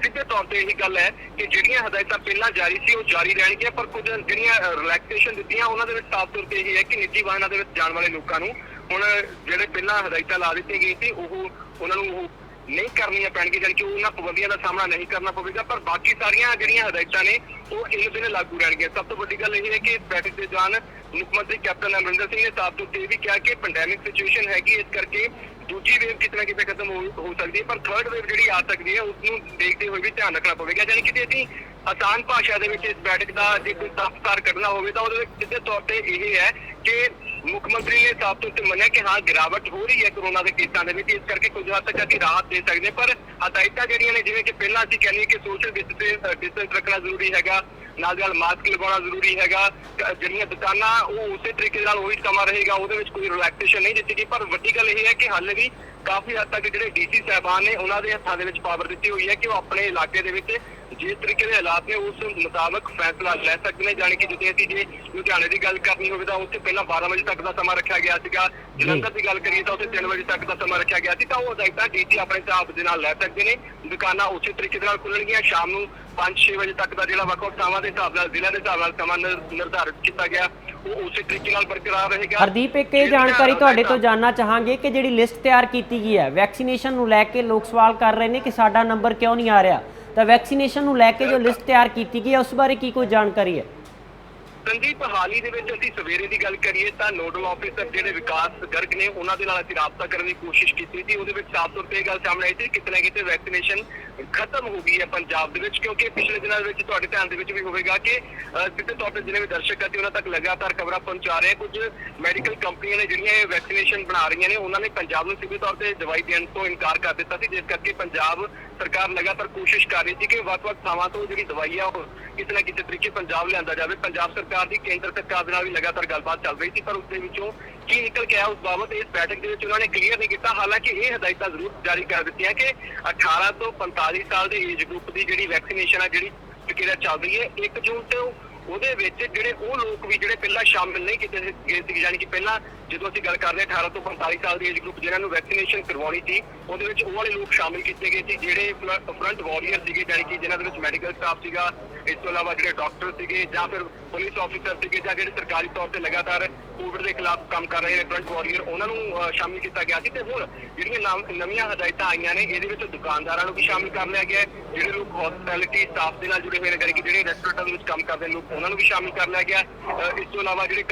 ਸਿੱਧੇ ਤੌਰ ਤੇ ਇਹੀ ਗੱਲ ਹੈ ਕਿ ਜਿਹੜੀਆਂ ਹਦਾਇਤਾਂ ਪਹਿਲਾਂ ਜਾਰੀ ਸੀ ਉਹ ਜਾਰੀ ਰਹਿਣਗੀਆਂ, ਪਰ ਕੁਝ ਜਿਹੜੀਆਂ ਰਿਲੈਕਸੇਸ਼ਨ ਦਿੱਤੀਆਂ ਉਹਨਾਂ ਦੇ ਵਿੱਚ ਸਾਫ਼ ਤੌਰ ਤੇ ਇਹ ਹੈ ਕਿ ਨਿੱਜੀ ਵਾਹਨਾਂ ਦੇ ਵਿੱਚ ਜਾਣ ਵਾਲੇ ਲੋਕਾਂ ਨੂੰ ਹੁਣ ਜਿਹੜੇ ਪਹਿਲਾਂ ਹਦਾਇਤਾਂ ਲਾ ਦਿੱਤੀਆਂ ਗਈ ਸੀ ਉਹਨਾਂ ਨੂੰ ਉਹ ਨਹੀਂ ਕਰਨੀਆਂ ਪੈਣਗੀਆਂ, ਜਾਣੀ ਕਿ ਉਹਨਾਂ ਪਾਬੰਦੀਆਂ ਦਾ ਸਾਹਮਣਾ ਨਹੀਂ ਕਰਨਾ ਪਵੇਗਾ। ਪਰ ਬਾਕੀ ਸਾਰੀਆਂ ਜਿਹੜੀਆਂ ਹਦਾਇਤਾਂ ਨੇ ਉਹ ਇਨ ਦਿਨ ਲਾਗੂ ਰਹਿਣਗੀਆਂ। ਸਭ ਤੋਂ ਵੱਡੀ ਗੱਲ ਇਹ ਹੈ ਕਿ ਬੈਠਕ ਦੇ ਦੌਰਾਨ ਮੁੱਖ ਮੰਤਰੀ ਕੈਪਟਨ ਅਮਰਿੰਦਰ ਸਿੰਘ ਨੇ ਸਾਫ਼ ਤੌਰ ਤੇ ਇਹ ਵੀ ਕਿਹਾ ਕਿ ਪੈਂਡੈਮਿਕ ਸਿਚੁਏਸ਼ਨ ਹੈਗੀ, ਇਸ ਕਰਕੇ ਦੂਜੀ ਵੇਵ ਕਿਤੇ ਨਾ ਕਿਤੇ ਖਤਮ ਹੋ ਸਕਦੀ ਹੈ, ਪਰ ਥਰਡ ਵੇਵ ਜਿਹੜੀ ਆ ਸਕਦੀ ਹੈ ਉਸ ਨੂੰ ਦੇਖਦੇ ਹੋਏ ਵੀ ਧਿਆਨ ਰੱਖਣਾ ਪਵੇਗਾ। ਜਾਣੀ ਕਿ ਜੇ ਅਸੀਂ ਆਸਾਨ ਭਾਸ਼ਾ ਦੇ ਵਿੱਚ ਇਸ ਬੈਠਕ ਦਾ ਜੇ ਕੋਈ ਸਾਰ ਕੱਢਣਾ ਹੋਵੇ ਤਾਂ ਉਹਦੇ ਵਿੱਚ ਸਿੱਧੇ ਤੌਰ ਤੇ ਇਹ ਹੈ ਕਿ ਮੁੱਖ ਮੰਤਰੀ ਨੇ ਸਾਫ਼ ਤੌਰ ਤੇ ਮੰਨਿਆ ਕਿ ਹਾਂ ਗਿਰਾਵਟ ਹੋ ਰਹੀ ਹੈ ਕੋਰੋਨਾ ਦੇ ਕੇਸਾਂ ਦੇ ਵਿੱਚ, ਇਸ ਕਰਕੇ ਕੁਝ ਹੱਦ ਤੱਕ ਅਸੀਂ ਰਾਹਤ ਦੇ ਸਕਦੇ, ਪਰ ਹਦਾਇਤਾਂ ਜਿਹੜੀਆਂ ਨੇ ਜਿਵੇਂ ਕਿ ਪਹਿਲਾਂ ਅਸੀਂ ਕਹਿੰਦੇ ਕਿ ਸੋਸ਼ਲ ਡਿਸਟੈਂਸ ਰੱਖਣਾ ਜ਼ਰੂਰੀ ਹੈਗਾ, ਨਾਲ ਦੀ ਨਾਲ ਮਾਸਕ ਲਗਾਉਣਾ ਜ਼ਰੂਰੀ ਹੈਗਾ, ਜਿਹੜੀਆਂ ਦੁਕਾਨਾਂ ਉਹ ਉਸੇ ਤਰੀਕੇ ਨਾਲ ਉਹੀ ਸਮਾਂ ਰਹੇਗਾ, ਉਹਦੇ ਵਿੱਚ ਕੋਈ ਰਿਲੈਕਸੇਸ਼ਨ ਨਹੀਂ ਦਿੱਤੀ ਗਈ। ਪਰ ਵੱਡੀ ਗੱਲ ਇਹ ਹੈ ਕਿ ਹਾਲੇ ਵੀ ਕਾਫੀ ਹੱਦ ਤੱਕ ਜਿਹੜੇ DC ਸਾਹਿਬਾਨ ਨੇ ਉਹਨਾਂ ਦੇ ਹੱਥਾਂ ਦੇ ਵਿੱਚ ਪਾਵਰ ਦਿੱਤੀ ਹੋਈ ਹੈ ਕਿ ਉਹ ਆਪਣੇ ਇਲਾਕੇ ਦੇ ਵਿੱਚ ਜਿਸ ਤਰੀਕੇ ਦੇ ਹਾਲਾਤ ਨੇ ਉਸ ਮੁਤਾਬਕ ਫੈਸਲਾ ਲੈ ਸਕਦੇ ਨੇ। ਜਾਣੀ ਕਿ ਜਿੱਥੇ ਅਸੀਂ ਜੇ ਲੁਧਿਆਣੇ ਦੀ ਗੱਲ ਕਰਨੀ ਹੋਵੇ ਤਾਂ ਉੱਥੇ ਪਹਿਲਾਂ 12 ਵਜੇ ਤੱਕ ਦਾ ਸਮਾਂ ਰੱਖਿਆ ਗਿਆ ਸੀਗਾ, ਜਲੰਧਰ ਦੀ ਗੱਲ ਕਰੀਏ ਤਾਂ ਉੱਥੇ 3 ਵਜੇ ਤੱਕ ਦਾ ਸਮਾਂ ਰੱਖਿਆ ਗਿਆ ਸੀ, ਤਾਂ ਉਹ ਹਦਾਇਤਾਂ DC ਆਪਣੇ ਹਿਸਾਬ ਦੇ ਨਾਲ ਲੈ ਸਕਦੇ ਨੇ। ਦੁਕਾਨਾਂ ਉਸੇ ਤਰੀਕੇ ਦੇ ਨਾਲ ਖੁੱਲਣਗੀਆਂ, ਸ਼ਾਮ ਨੂੰ 5-6 ਵਜੇ ਤੱਕ ਦਾ ਜਿਹੜਾ ਵੱਖ-ਵੱਖ ਥਾਵਾਂ ਦੇ ਹਿਸਾਬ ਨਾਲ ਜ਼ਿਲ੍ਹਾ ਦੇ ਹਿਸਾਬ ਨਾਲ ਸਮਾਂ ਨਿਰਧਾਰਿਤ ਕੀਤਾ ਗਿਆ ਉਹ ਉਸੇ ਤਰੀਕੇ ਨਾਲ ਬਰਕਰਾਰ ਰਹੇਗਾ। ਹਰਦੀਪ, ਇੱਕ ਇਹ ਜਾਣਕਾਰੀ ਤੁਹਾਡੇ ਤੋਂ ਜਾਣਨਾ ਚਾਹਾਂਗੇ ਕਿ ਜਿਹੜੀ ਲਿਸਟ ਤਿਆਰ ਕੀਤੀ ਗਈ ਹੈ ਵੈਕਸੀਨੇਸ਼ਨ ਨੂੰ ਲੈ ਕੇ, ਲੋਕ ਸਵਾਲ ਕਰ ਰਹੇ ਨੇ ਕਿ ਸਾਡਾ ਨੰਬਰ ਕਿਉਂ ਨਹੀਂ ਆ ਰਿਹਾ, ਤਾਂ ਵੈਕਸੀਨੇਸ਼ਨ ਨੂੰ ਲੈ ਕੇ ਜੋ ਲਿਸਟ ਤਿਆਰ ਕੀਤੀ ਗਈ ਹੈ ਉਸ ਬਾਰੇ ਕੀ ਕੋਈ ਜਾਣਕਾਰੀ ਹੈ? ਸੰਦੀਪ, ਹਾਲ ਹੀ ਦੇ ਵਿੱਚ ਅਸੀਂ ਸਵੇਰੇ ਦੀ ਗੱਲ ਕਰੀਏ ਤਾਂ ਨੋਡਲ ਆਫਿਸਰ ਜਿਹੜੇ ਵਿਕਾਸ ਗਰਗ ਨੇ ਉਹਨਾਂ ਦੇ ਨਾਲ ਅਸੀਂ ਰਾਬਤਾ ਕਰਨ ਦੀ ਕੋਸ਼ਿਸ਼ ਕੀਤੀ ਸੀ। ਉਹਦੇ ਵਿੱਚ ਸਾਫ਼ ਤੌਰ ਤੇ ਇਹ ਗੱਲ ਸਾਹਮਣੇ ਆਈ ਸੀ ਕਿਤੇ ਨਾ ਕਿਤੇ ਵੈਕਸੀਨੇਸ਼ਨ ਖਤਮ ਹੋ ਗਈ ਹੈ ਪੰਜਾਬ ਦੇ ਵਿੱਚ, ਕਿਉਂਕਿ ਪਿਛਲੇ ਦਿਨਾਂ ਦੇ ਵਿੱਚ ਤੁਹਾਡੇ ਧਿਆਨ ਦੇ ਵਿੱਚ ਵੀ ਹੋਵੇਗਾ ਕਿ ਸਿੱਧੇ ਤੌਰ ਤੇ ਜਿੰਨੇ ਵੀ ਦਰਸ਼ਕ ਅਸੀਂ ਉਹਨਾਂ ਤੱਕ ਲਗਾਤਾਰ ਖਬਰਾਂ ਪਹੁੰਚਾ ਰਹੇ, ਕੁਝ ਮੈਡੀਕਲ ਕੰਪਨੀਆਂ ਨੇ ਜਿਹੜੀਆਂ ਇਹ ਵੈਕਸੀਨੇਸ਼ਨ ਬਣਾ ਰਹੀਆਂ ਨੇ ਉਹਨਾਂ ਨੇ ਪੰਜਾਬ ਨੂੰ ਸਿੱਧੇ ਤੌਰ ਤੇ ਦਵਾਈ ਦੇਣ ਤੋਂ ਇਨਕਾਰ ਕਰ ਦਿੱਤਾ ਸੀ, ਜਿਸ ਕਰਕੇ ਪੰਜਾਬ ਸਰਕਾਰ ਲਗਾਤਾਰ ਕੋਸ਼ਿਸ਼ ਕਰ ਰਹੀ ਸੀ ਕਿ ਵੱਖ-ਵੱਖ ਥਾਵਾਂ ਤੋਂ ਜਿਹੜੀ ਦਵਾਈ ਆ ਉਹ ਕਿਸੇ ਨਾ ਕਿਸੇ ਤਰੀਕੇ ਪੰਜਾਬ ਲਿਆਂਦਾ ਜਾਵੇ। ਪੰਜਾਬ ਸਰਕਾਰ ਦੀ ਕੇਂਦਰ ਸਰਕਾਰ ਦੇ ਨਾਲ ਵੀ ਲਗਾਤਾਰ ਗੱਲਬਾਤ ਚੱਲ ਰਹੀ ਸੀ, ਪਰ ਉਸ ਦੇ ਵਿੱਚੋਂ ਕੀ ਨਿਕਲ ਕੇ ਆਇਆ ਉਸ ਬਾਬਤ ਇਸ ਬੈਠਕ ਦੇ ਵਿੱਚ ਉਹਨਾਂ ਨੇ ਕਲੀਅਰ ਨਹੀਂ ਕੀਤਾ। ਹਾਲਾਂਕਿ ਇਹ ਹਦਾਇਤਾਂ ਜ਼ਰੂਰ ਜਾਰੀ ਕਰ ਦਿੱਤੀਆਂ ਕਿ 18 ਤੋਂ 45 ਸਾਲ ਦੇ ਏਜ ਗਰੁੱਪ ਦੀ ਜਿਹੜੀ ਵੈਕਸੀਨੇਸ਼ਨ ਆ ਜਿਹੜੀ ਪ੍ਰਕਿਰਿਆ ਚੱਲ ਰਹੀ ਹੈ 1 ਜੂਨ ਤੋਂ ਉਹਦੇ ਵਿੱਚ ਜਿਹੜੇ ਉਹ ਲੋਕ ਵੀ ਜਿਹੜੇ ਪਹਿਲਾਂ ਸ਼ਾਮਿਲ ਨਹੀਂ ਕੀਤੇ ਗਏ ਸੀ, ਯਾਨੀ ਕਿ ਪਹਿਲਾਂ ਜਦੋਂ ਅਸੀਂ ਗੱਲ ਕਰਦੇ 18 ਤੋਂ 45 ਸਾਲ ਦੀ ਏਜ ਗਰੁੱਪ ਜਿਨ੍ਹਾਂ ਨੂੰ ਵੈਕਸੀਨੇਸ਼ਨ ਕਰਵਾਉਣੀ ਸੀ, ਉਹਦੇ ਵਿੱਚ ਉਹ ਵਾਲੇ ਲੋਕ ਸ਼ਾਮਿਲ ਕੀਤੇ ਗਏ ਸੀ ਜਿਹੜੇ ਫਰੰਟ ਵਾਰੀਅਰ ਸੀਗੇ, ਯਾਨੀ ਕਿ ਜਿਨ੍ਹਾਂ ਦੇ ਵਿੱਚ ਮੈਡੀਕਲ ਸਟਾਫ ਸੀਗਾ, ਇਸ ਤੋਂ ਇਲਾਵਾ ਜਿਹੜੇ ਡਾਕਟਰ ਸੀਗੇ ਜਾਂ ਫਿਰ ਪੁਲਿਸ ਆਫੀਸਰ ਸੀਗੇ ਜਾਂ ਜਿਹੜੇ ਸਰਕਾਰੀ ਤੌਰ ਤੇ ਲਗਾਤਾਰ ਕੋਵਿਡ ਦੇ ਖਿਲਾਫ ਕੰਮ ਕਰ ਰਹੇ ਨੇ ਫਰੰਟ ਵਾਰੀਅਰ, ਉਹਨਾਂ ਨੂੰ ਸ਼ਾਮਿਲ ਕੀਤਾ ਗਿਆ ਸੀ। ਤੇ ਹੁਣ ਜਿਹੜੀਆਂ ਨਵੀਆਂ ਹਦਾਇਤਾਂ ਆਈਆਂ ਨੇ ਇਹਦੇ ਵਿੱਚ ਦੁਕਾਨਦਾਰਾਂ ਨੂੰ ਵੀ ਸ਼ਾਮਿਲ ਕਰ ਲਿਆ ਗਿਆ, ਜਿਹੜੇ ਲੋਕ ਹੌਸਪਿਟੈਲਿਟੀ ਸਟਾਫ ਦੇ ਨਾਲ ਜੁੜੇ ਹੋਏ ਨੇ, ਯਾਨੀ ਕਿ ਜਿਹੜੇ ਰੈਸਟੋਰੈਂਟਾਂ ਦੇ ਵਿੱਚ ਕੰਮ ਕਰਦੇ ਨੇ ਲੋਕ, ਉਹਨਾਂ ਨੂੰ ਵੀ ਸ਼ਾਮਿਲ ਕਰ ਲਿਆ ਗਿਆ। ਇਸ ਤੋਂ ਇਲਾਵਾ ਜਿਹੜੇ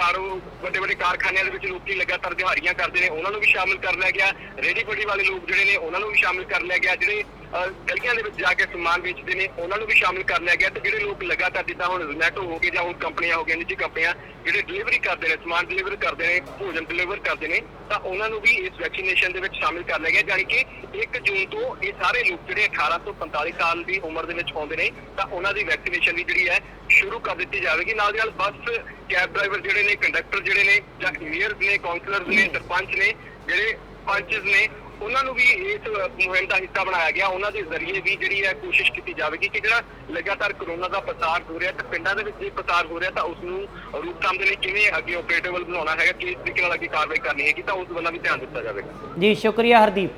ਵੱਡੇ ਵੱਡੇ ਕਾਰਖਾਨਿਆਂ ਦੇ ਵਿੱਚ ਲੋਕੀ ਲਗਾਤਾਰ ਦਿਹਾੜੀਆਂ ਕਰਦੇ ਨੇ, ਉਹਨਾਂ ਨੂੰ ਵੀ ਸ਼ਾਮਿਲ ਕਰ ਲਿਆ ਗਿਆ। ਰੇਹੜੀ ਫੜੀ ਵਾਲੇ ਲੋਕ ਜਿਹੜੇ ਨੇ ਉਹਨਾਂ ਨੂੰ ਵੀ ਸ਼ਾਮਿਲ ਕਰ ਲਿਆ ਗਿਆ। ਜਿਹੜੇ ਗਲੀਆਂ ਦੇ ਵਿੱਚ ਜਾ ਕੇ ਸਮਾਨ ਵੇਚਦੇ ਨੇ ਉਹਨਾਂ ਨੂੰ ਵੀ ਸ਼ਾਮਿਲ ਕਰ ਲਿਆ ਗਿਆ। ਤੇ ਜਿਹੜੇ ਲੋਕ ਲਗਾਤਾਰ ਜਿੱਦਾਂ ਹੁਣ ਜ਼ੋਮੈਟੋ ਹੋ ਗਏ ਜਾਂ ਹੋਰ ਕੰਪਨੀਆਂ ਹੋ ਗਈਆਂ, ਨਿੱਜੀ ਕੰਪਨੀਆਂ ਜਿਹੜੇ ਡਿਲੀਵਰੀ ਕਰਦੇ ਨੇ, ਸਮਾਨ ਡਿਲੀਵਰ ਕਰਦੇ ਨੇ, ਭੋਜਨ ਡਿਲੀਵਰ ਕਰਦੇ ਨੇ, ਤਾਂ ਉਹਨਾਂ ਨੂੰ ਵੀ ਇਸ ਵੈਕਸੀਨੇਸ਼ਨ ਦੇ ਵਿੱਚ ਸ਼ਾਮਿਲ ਕਰ ਲਿਆ ਗਿਆ। ਜਾਣੀ ਕਿ 1 ਜੂਨ ਤੋਂ ਇਹ ਸਾਰੇ ਲੋਕ ਜਿਹੜੇ 18 ਤੋਂ 45 ਸਾਲ ਦੀ ਉਮਰ ਦੇ ਵਿੱਚ ਆਉਂਦੇ ਨੇ ਤਾਂ ਉਹਨਾਂ ਦੀ ਵੈਕਸੀਨੇਸ਼ਨ ਵੀ ਜਿਹੜੀ ਹੈ ਸ਼ੁਰੂ ਕਰ ਦਿੱਤੀ ਜਾਵੇਗੀ। ਨਾਲ ਦੀ ਨਾਲ ਬੱਸ ਕੈਬ ਡਰਾਈਵਰ ਜਿਹੜੇ ਨੇ, ਕੰਡਕਟਰ ਜਿਹੜੇ ਨੇ, ਜਾਂ ਮੇਅਰਸ ਨੇ, ਕਾਉਂਸਲਰਸ ਨੇ, ਸਰਪੰਚ ਨੇ, ਜਿਹੜੇ ਪੰਚਸ ਨੇ, ਉਹਨਾਂ ਨੂੰ ਵੀ ਇਸ ਮੁਹਿੰਮ ਦਾ ਹਿੱਸਾ ਬਣਾਇਆ ਗਿਆ। ਉਹਨਾਂ ਦੇ ਜ਼ਰੀਏ ਵੀ ਜਿਹੜੀ ਹੈ ਕੋਸ਼ਿਸ਼ ਕੀਤੀ ਜਾਵੇਗੀ ਕਿ ਜਿਹੜਾ ਲਗਾਤਾਰ ਕਰੋਨਾ ਦਾ ਪ੍ਰਸਾਰ ਹੋ ਰਿਹਾ ਤੇ ਪਿੰਡਾਂ ਦੇ ਵਿੱਚ ਜੇ ਪ੍ਰਸਾਰ ਹੋ ਰਿਹਾ ਤਾਂ ਉਸ ਨੂੰ ਰੋਕਥਾਮ ਦੇ ਲਈ ਕਿਵੇਂ ਅੱਗੇ ਆਪਰੇਟੇਬਲ ਬਣਾਉਣਾ ਹੈਗਾ, ਕਿਸ ਤਰੀਕੇ ਨਾਲ ਅੱਗੇ ਕਾਰਵਾਈ ਕਰਨੀ ਹੈਗੀ, ਤਾਂ ਉਸ ਵੱਲ ਵੀ ਧਿਆਨ ਦਿੱਤਾ ਜਾਵੇਗਾ। ਜੀ ਸ਼ੁਕਰੀਆ ਹਰਦੀਪ।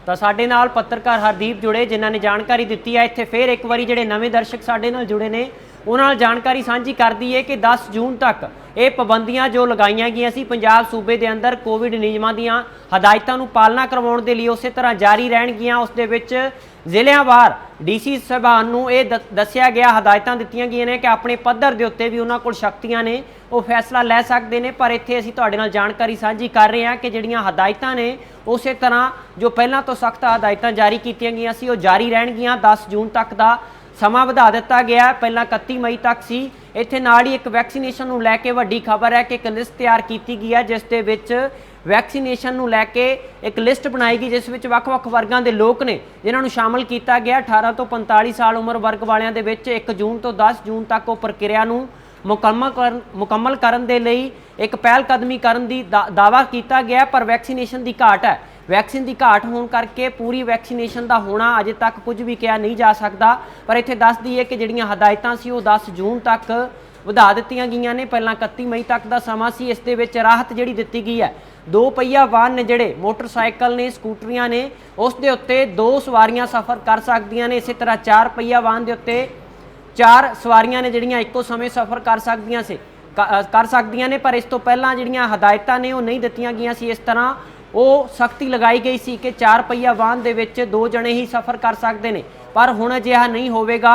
ਤਾਂ ਸਾਡੇ ਨਾਲ ਪੱਤਰਕਾਰ ਹਰਦੀਪ ਜੁੜੇ ਜਿਨ੍ਹਾਂ ਨੇ ਜਾਣਕਾਰੀ ਦਿੱਤੀ ਹੈ। ਇੱਥੇ ਫਿਰ ਇੱਕ ਵਾਰੀ ਜਿਹੜੇ ਨਵੇਂ ਦਰਸ਼ਕ ਸਾਡੇ ਨਾਲ ਜੁੜੇ ਨੇ ਉਹਨਾਂ ਨਾਲ ਜਾਣਕਾਰੀ ਸਾਂਝੀ ਕਰਦੀ ਹੈ ਕਿ 10 ਜੂਨ ਤੱਕ ਇਹ ਪਾਬੰਦੀਆਂ ਜੋ ਲਗਾਈਆਂ ਗਈਆਂ ਸੀ ਪੰਜਾਬ ਸੂਬੇ ਦੇ ਅੰਦਰ ਕੋਵਿਡ ਨਿਯਮਾਂ ਦੀਆਂ ਹਦਾਇਤਾਂ ਨੂੰ ਪਾਲਣਾ ਕਰਵਾਉਣ ਦੇ ਲਈ ਉਸੇ ਤਰ੍ਹਾਂ ਜਾਰੀ ਰਹਿਣਗੀਆਂ। ਉਸ ਦੇ ਵਿੱਚ ਜ਼ਿਲ੍ਹਿਆਂ ਵਾਰ ਡੀਸੀ ਸਾਹਿਬਾਨ ਨੂੰ ਇਹ ਦੱਸਿਆ ਗਿਆ, ਹਦਾਇਤਾਂ ਦਿੱਤੀਆਂ ਗਈਆਂ ਨੇ ਕਿ ਆਪਣੇ ਪੱਧਰ ਦੇ ਉੱਤੇ ਵੀ ਉਹਨਾਂ ਕੋਲ ਸ਼ਕਤੀਆਂ ਨੇ, ਉਹ ਫੈਸਲਾ ਲੈ ਸਕਦੇ ਨੇ। ਪਰ ਇੱਥੇ ਅਸੀਂ ਤੁਹਾਡੇ ਨਾਲ ਜਾਣਕਾਰੀ ਸਾਂਝੀ ਕਰ ਰਹੇ ਹਾਂ ਕਿ ਜਿਹੜੀਆਂ ਹਦਾਇਤਾਂ ਨੇ ਉਸੇ ਤਰ੍ਹਾਂ ਜੋ ਪਹਿਲਾਂ ਤੋਂ ਸਖਤ ਹਦਾਇਤਾਂ ਜਾਰੀ ਕੀਤੀਆਂ ਗਈਆਂ ਸੀ ਉਹ ਜਾਰੀ ਰਹਿਣਗੀਆਂ। 10 ਜੂਨ ਤੱਕ ਦਾ ਸਮਾਂ ਵਧਾ ਦਿੱਤਾ ਗਿਆ, ਪਹਿਲਾਂ 31 ਮਈ ਤੱਕ ਸੀ। ਇੱਥੇ ਨਾਲ ਹੀ ਇੱਕ ਵੈਕਸੀਨੇਸ਼ਨ ਨੂੰ ਲੈ ਕੇ ਵੱਡੀ ਖਬਰ ਹੈ ਕਿ ਇੱਕ ਲਿਸਟ ਤਿਆਰ ਕੀਤੀ ਗਈ ਹੈ ਜਿਸ ਦੇ ਵਿੱਚ ਵੈਕਸੀਨੇਸ਼ਨ ਨੂੰ ਲੈ ਕੇ ਇੱਕ ਲਿਸਟ ਬਣਾਈ ਗਈ ਜਿਸ ਵਿੱਚ ਵੱਖ-ਵੱਖ ਵਰਗਾਂ ਦੇ ਲੋਕ ਨੇ ਜਿਨ੍ਹਾਂ ਨੂੰ ਸ਼ਾਮਲ ਕੀਤਾ ਗਿਆ। 18 ਤੋਂ 45 ਸਾਲ ਉਮਰ ਵਰਗ ਵਾਲਿਆਂ ਦੇ ਵਿੱਚ 1 ਜੂਨ ਤੋਂ 10 ਜੂਨ ਤੱਕ ਉਹ ਪ੍ਰਕਿਰਿਆ ਨੂੰ ਮੁਕੰਮਲ ਕਰਨ ਦੇ ਲਈ ਇੱਕ ਪਹਿਲ ਕਦਮੀ ਕਰਨ ਦੀ ਦਾਅਵਾ ਕੀਤਾ ਗਿਆ। ਪਰ ਵੈਕਸੀਨੇਸ਼ਨ ਦੀ ਘਾਟ ਹੈ, ਵੈਕਸੀਨ ਦੀ ਘਾਟ ਹੋਣ ਕਰਕੇ ਪੂਰੀ ਵੈਕਸੀਨੇਸ਼ਨ ਦਾ ਹੋਣਾ ਅਜੇ ਤੱਕ ਕੁਝ ਵੀ ਕਿਹਾ ਨਹੀਂ ਜਾ ਸਕਦਾ। ਪਰ ਇੱਥੇ ਦੱਸ ਦਈਏ ਕਿ ਜਿਹੜੀਆਂ ਹਦਾਇਤਾਂ ਸੀ ਉਹ 10 ਜੂਨ ਤੱਕ ਵਧਾ ਦਿੱਤੀਆਂ ਗਈਆਂ ਨੇ। ਪਹਿਲਾਂ 31 ਮਈ ਤੱਕ ਦਾ ਸਮਾਂ ਸੀ। ਇਸ ਦੇ ਵਿੱਚ ਰਾਹਤ ਜਿਹੜੀ ਦਿੱਤੀ ਗਈ ਹੈ, 2 ਪਹੀਆ ਵਾਹਨ ਨੇ ਜਿਹੜੇ ਮੋਟਰਸਾਈਕਲ ਨੇ, ਸਕੂਟਰੀਆਂ ਨੇ, ਉਸ ਦੇ ਉੱਤੇ 2 ਸਵਾਰੀਆਂ ਸਫ਼ਰ ਕਰ ਸਕਦੀਆਂ ਨੇ। ਇਸੇ ਤਰ੍ਹਾਂ 4 ਪਹੀਆ ਵਾਹਨ ਦੇ ਉੱਤੇ 4 ਸਵਾਰੀਆਂ ਨੇ ਜਿਹੜੀਆਂ ਇੱਕੋ ਸਮੇਂ ਸਫ਼ਰ ਕਰ ਸਕਦੀਆਂ ਨੇ। ਪਰ ਇਸ ਤੋਂ ਪਹਿਲਾਂ ਜਿਹੜੀਆਂ ਹਦਾਇਤਾਂ ਨੇ ਉਹ ਨਹੀਂ ਦਿੱਤੀਆਂ ਗਈਆਂ ਸੀ। ਇਸ ਤਰ੍ਹਾਂ ਉਹ ਸਖਤੀ ਲਗਾਈ ਗਈ ਸੀ ਕਿ 4 ਪਹੀਆ ਵਾਹਨ ਦੇ ਵਿੱਚ 2 ਜਣੇ ਹੀ ਸਫ਼ਰ ਕਰ ਸਕਦੇ ਨੇ, ਪਰ ਹੁਣ ਅਜਿਹਾ ਨਹੀਂ ਹੋਵੇਗਾ।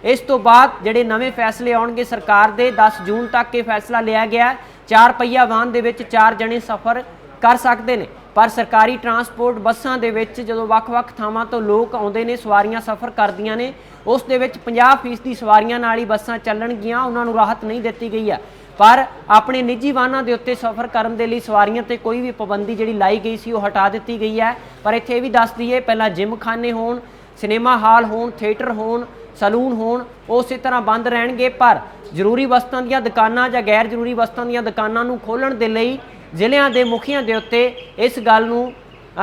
ਇਸ ਤੋਂ ਬਾਅਦ ਜਿਹੜੇ ਨਵੇਂ ਫੈਸਲੇ ਆਉਣਗੇ ਸਰਕਾਰ ਦੇ, 10 ਜੂਨ ਤੱਕ ਇਹ ਫੈਸਲਾ ਲਿਆ ਗਿਆ 4 ਪਹੀਆ ਵਾਹਨ ਦੇ ਵਿੱਚ 4 ਜਣੇ ਸਫ਼ਰ ਕਰ ਸਕਦੇ ਨੇ। ਪਰ ਸਰਕਾਰੀ ਟਰਾਂਸਪੋਰਟ ਬੱਸਾਂ ਦੇ ਵਿੱਚ ਜਦੋਂ ਵੱਖ-ਵੱਖ ਥਾਵਾਂ ਤੋਂ ਲੋਕ ਆਉਂਦੇ ਨੇ, ਸਵਾਰੀਆਂ ਸਫ਼ਰ ਕਰਦੀਆਂ ਨੇ, ਉਸ ਦੇ ਵਿੱਚ 50% ਦੀ ਸਵਾਰੀਆਂ ਨਾਲ ਹੀ ਬੱਸਾਂ ਚੱਲਣਗੀਆਂ, ਉਹਨਾਂ ਨੂੰ ਰਾਹਤ ਨਹੀਂ ਦਿੱਤੀ ਗਈ ਹੈ। ਪਰ ਆਪਣੇ ਨਿੱਜੀ ਵਾਹਨਾਂ ਦੇ ਉੱਤੇ ਸਫ਼ਰ ਕਰਨ ਦੇ ਲਈ ਸਵਾਰੀਆਂ ਤੇ ਕੋਈ ਵੀ ਪਾਬੰਦੀ ਜਿਹੜੀ ਲਾਈ ਗਈ ਸੀ ਉਹ ਹਟਾ ਦਿੱਤੀ ਗਈ ਹੈ। ਪਰ ਇੱਥੇ ਇਹ ਵੀ ਦੱਸ ਦਈਏ, ਪਹਿਲਾਂ ਜਿਮ ਖਾਨੇ ਹੋਣ, ਸਿਨੇਮਾ ਹਾਲ ਹੋਣ, ਥੀਏਟਰ ਹੋਣ, ਸਲੂਨ ਹੋਣ, ਉਸੇ ਤਰ੍ਹਾਂ ਬੰਦ ਰਹਿਣਗੇ। ਪਰ ਜ਼ਰੂਰੀ ਵਸਤਾਂ ਦੀਆਂ ਦੁਕਾਨਾਂ ਜਾਂ ਗੈਰ ਜ਼ਰੂਰੀ ਵਸਤਾਂ ਦੀਆਂ ਦੁਕਾਨਾਂ ਨੂੰ ਖੋਲ੍ਹਣ ਦੇ ਲਈ ਜ਼ਿਲ੍ਹਿਆਂ ਦੇ ਮੁਖੀਆਂ ਦੇ ਉੱਤੇ ਇਸ ਗੱਲ ਨੂੰ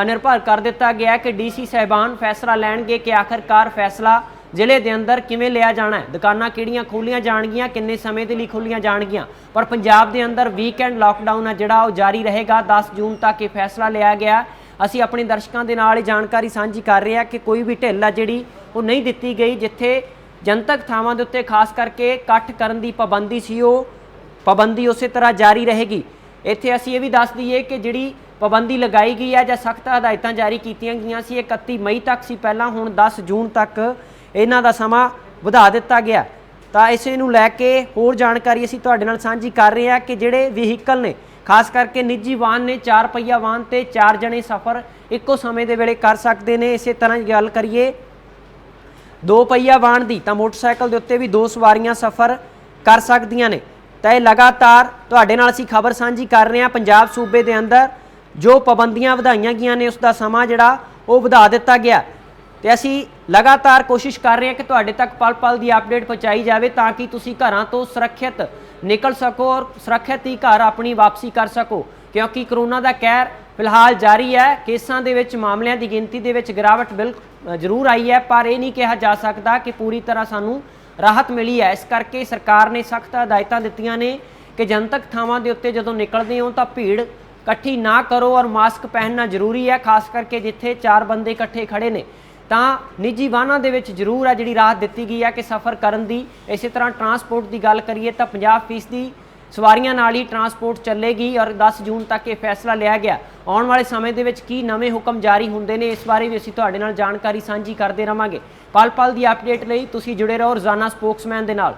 ਨਿਰਭਰ ਕਰ ਦਿੱਤਾ ਗਿਆ ਕਿ ਡੀਸੀ ਸਾਹਿਬਾਨ ਫੈਸਲਾ ਲੈਣਗੇ ਕਿ ਆਖਰਕਾਰ ਫੈਸਲਾ ਜ਼ਿਲ੍ਹੇ ਦੇ ਅੰਦਰ ਕਿਵੇਂ ਲਿਆ ਜਾਣਾ ਹੈ, ਦੁਕਾਨਾਂ ਕਿਹੜੀਆਂ ਖੋਲ੍ਹੀਆਂ ਜਾਣਗੀਆਂ, ਕਿੰਨੇ ਸਮੇਂ ਦੇ ਲਈ ਖੋਲ੍ਹੀਆਂ ਜਾਣਗੀਆਂ। ਪਰ ਪੰਜਾਬ ਦੇ ਅੰਦਰ ਵੀਕਐਂਡ ਲਾਕਡਾਊਨ ਹੈ ਜਿਹੜਾ ਉਹ ਜਾਰੀ ਰਹੇਗਾ। 10 ਜੂਨ ਤੱਕ ਇਹ ਫੈਸਲਾ ਲਿਆ ਗਿਆ। ਅਸੀਂ ਆਪਣੇ ਦਰਸ਼ਕਾਂ ਦੇ ਨਾਲ ਇਹ ਜਾਣਕਾਰੀ ਸਾਂਝੀ ਕਰ ਰਹੇ ਹਾਂ ਕਿ ਕੋਈ ਵੀ ਢਿੱਲ ਆ ਜਿਹੜੀ ਉਹ ਨਹੀਂ ਦਿੱਤੀ ਗਈ। ਜਿੱਥੇ ਜਨਤਕ ਥਾਵਾਂ ਦੇ ਉੱਤੇ ਖਾਸ ਕਰਕੇ ਇਕੱਠ ਕਰਨ ਦੀ ਪਾਬੰਦੀ ਸੀ ਉਹ ਪਾਬੰਦੀ ਉਸੇ ਤਰ੍ਹਾਂ ਜਾਰੀ ਰਹੇਗੀ। ਇੱਥੇ ਅਸੀਂ ਇਹ ਵੀ ਦੱਸ ਦਈਏ ਕਿ ਜਿਹੜੀ ਪਾਬੰਦੀ ਲਗਾਈ ਗਈ ਹੈ ਜਾਂ ਸਖਤ ਹਦਾਇਤਾਂ ਜਾਰੀ ਕੀਤੀਆਂ ਗਈਆਂ ਸੀ 31 ਮਈ ਤੱਕ ਸੀ ਪਹਿਲਾਂ, ਹੁਣ 10 ਜੂਨ ਤੱਕ ਇਹਨਾਂ ਦਾ ਸਮਾਂ ਵਧਾ ਦਿੱਤਾ ਗਿਆ। ਤਾਂ ਇਸੇ ਨੂੰ ਲੈ ਕੇ ਹੋਰ ਜਾਣਕਾਰੀ ਅਸੀਂ ਤੁਹਾਡੇ ਨਾਲ ਸਾਂਝੀ ਕਰ ਰਹੇ ਹਾਂ ਕਿ ਜਿਹੜੇ ਵਹੀਕਲ ਨੇ, ਖਾਸ ਕਰਕੇ ਨਿੱਜੀ ਵਾਹਨ ਨੇ, 4 ਪਹੀਆ ਵਾਹਨ ਤੇ 4 ਜਣੇ ਸਫ਼ਰ ਇੱਕੋ ਸਮੇਂ ਦੇ ਵੇਲੇ ਕਰ ਸਕਦੇ ਨੇ। ਇਸੇ ਤਰ੍ਹਾਂ ਗੱਲ ਕਰੀਏ 2 ਪਹੀਆ ਵਾਹਨ ਦੀ, ਤਾਂ ਮੋਟਰਸਾਈਕਲ ਦੇ ਉੱਤੇ ਵੀ 2 ਸਵਾਰੀਆਂ ਸਫ਼ਰ ਕਰ ਸਕਦੀਆਂ ਨੇ। ਤਾਂ ਇਹ ਲਗਾਤਾਰ ਤੁਹਾਡੇ ਨਾਲ ਅਸੀਂ ਖਬਰ ਸਾਂਝੀ ਕਰ ਰਹੇ ਹਾਂ। ਪੰਜਾਬ ਸੂਬੇ ਦੇ ਅੰਦਰ ਜੋ ਪਾਬੰਦੀਆਂ ਵਧਾਈਆਂ ਗਈਆਂ ਨੇ ਉਸ ਦਾ ਸਮਾਂ ਜਿਹੜਾ ਉਹ ਵਧਾ ਦਿੱਤਾ ਗਿਆ ਤੇ ਅਸੀਂ ਲਗਾਤਾਰ ਕੋਸ਼ਿਸ਼ ਕਰ ਰਹੇ ਹਾਂ ਕਿ ਤੁਹਾਡੇ ਤੱਕ ਪਲ-ਪਲ ਦੀ ਅਪਡੇਟ ਪਹੁੰਚਾਈ ਜਾਵੇ ਤਾਂ ਕਿ ਤੁਸੀਂ ਘਰਾਂ ਤੋਂ ਸੁਰੱਖਿਅਤ ਨਿਕਲ ਸਕੋ ਔਰ ਸੁਰੱਖਿਅਤ ਹੀ ਘਰ ਆਪਣੀ ਵਾਪਸੀ ਕਰ ਸਕੋ, ਕਿਉਂਕਿ ਕਰੋਨਾ ਦਾ ਕਹਿਰ ਫਿਲਹਾਲ ਜਾਰੀ ਹੈ। ਕੇਸਾਂ ਦੇ ਵਿੱਚ, ਮਾਮਲਿਆਂ ਦੀ ਗਿਣਤੀ ਦੇ ਵਿੱਚ ਗਿਰਾਵਟ ਜ਼ਰੂਰ ਆਈ ਹੈ, ਪਰ ਇਹ ਨਹੀਂ ਕਿਹਾ ਜਾ ਸਕਦਾ ਕਿ ਪੂਰੀ ਤਰ੍ਹਾਂ ਸਾਨੂੰ ਰਾਹਤ ਮਿਲੀ ਹੈ। ਇਸ ਕਰਕੇ ਸਰਕਾਰ ਨੇ ਸਖਤ ਹਦਾਇਤਾਂ ਦਿੱਤੀਆਂ ਨੇ ਕਿ ਜਨਤਕ ਥਾਵਾਂ ਦੇ ਉੱਤੇ ਜਦੋਂ ਨਿਕਲਦੇ ਹੋ ਤਾਂ ਭੀੜ ਇਕੱਠੀ ਨਾ ਕਰੋ ਔਰ ਮਾਸਕ ਪਹਿਨਣਾ ਜ਼ਰੂਰੀ ਹੈ, ਖਾਸ ਕਰਕੇ ਜਿੱਥੇ 4 ਬੰਦੇ ਇਕੱਠੇ ਖੜੇ ਨੇ ਤਾਂ ਨਿੱਜੀ ਵਾਹਨਾਂ ਦੇ ਵਿੱਚ ਜ਼ਰੂਰ ਹੈ ਜਿਹੜੀ ਰਾਹਤ ਦਿੱਤੀ ਗਈ ਹੈ ਕਿ ਸਫ਼ਰ ਕਰਨ ਦੀ। ਇਸੇ ਤਰ੍ਹਾਂ ਟਰਾਂਸਪੋਰਟ ਦੀ ਗੱਲ ਕਰੀਏ ਤਾਂ 50% ਸਵਾਰੀਆਂ ਨਾਲ ਹੀ ਟਰਾਂਸਪੋਰਟ ਚੱਲੇਗੀ ਔਰ 10 ਜੂਨ ਤੱਕ ਇਹ ਫੈਸਲਾ ਲਿਆ ਗਿਆ। ਆਉਣ ਵਾਲੇ ਸਮੇਂ ਦੇ ਵਿੱਚ ਕੀ ਨਵੇਂ ਹੁਕਮ ਜਾਰੀ ਹੁੰਦੇ ਨੇ ਇਸ ਬਾਰੇ ਵੀ ਅਸੀਂ ਤੁਹਾਡੇ ਨਾਲ ਜਾਣਕਾਰੀ ਸਾਂਝੀ ਕਰਦੇ ਰਹਾਂਗੇ। ਪਲ ਪਲ ਦੀ ਅਪਡੇਟ ਲਈ ਤੁਸੀਂ ਜੁੜੇ ਰਹੋ ਰੋਜ਼ਾਨਾ ਸਪੋਕਸਮੈਨ ਦੇ ਨਾਲ।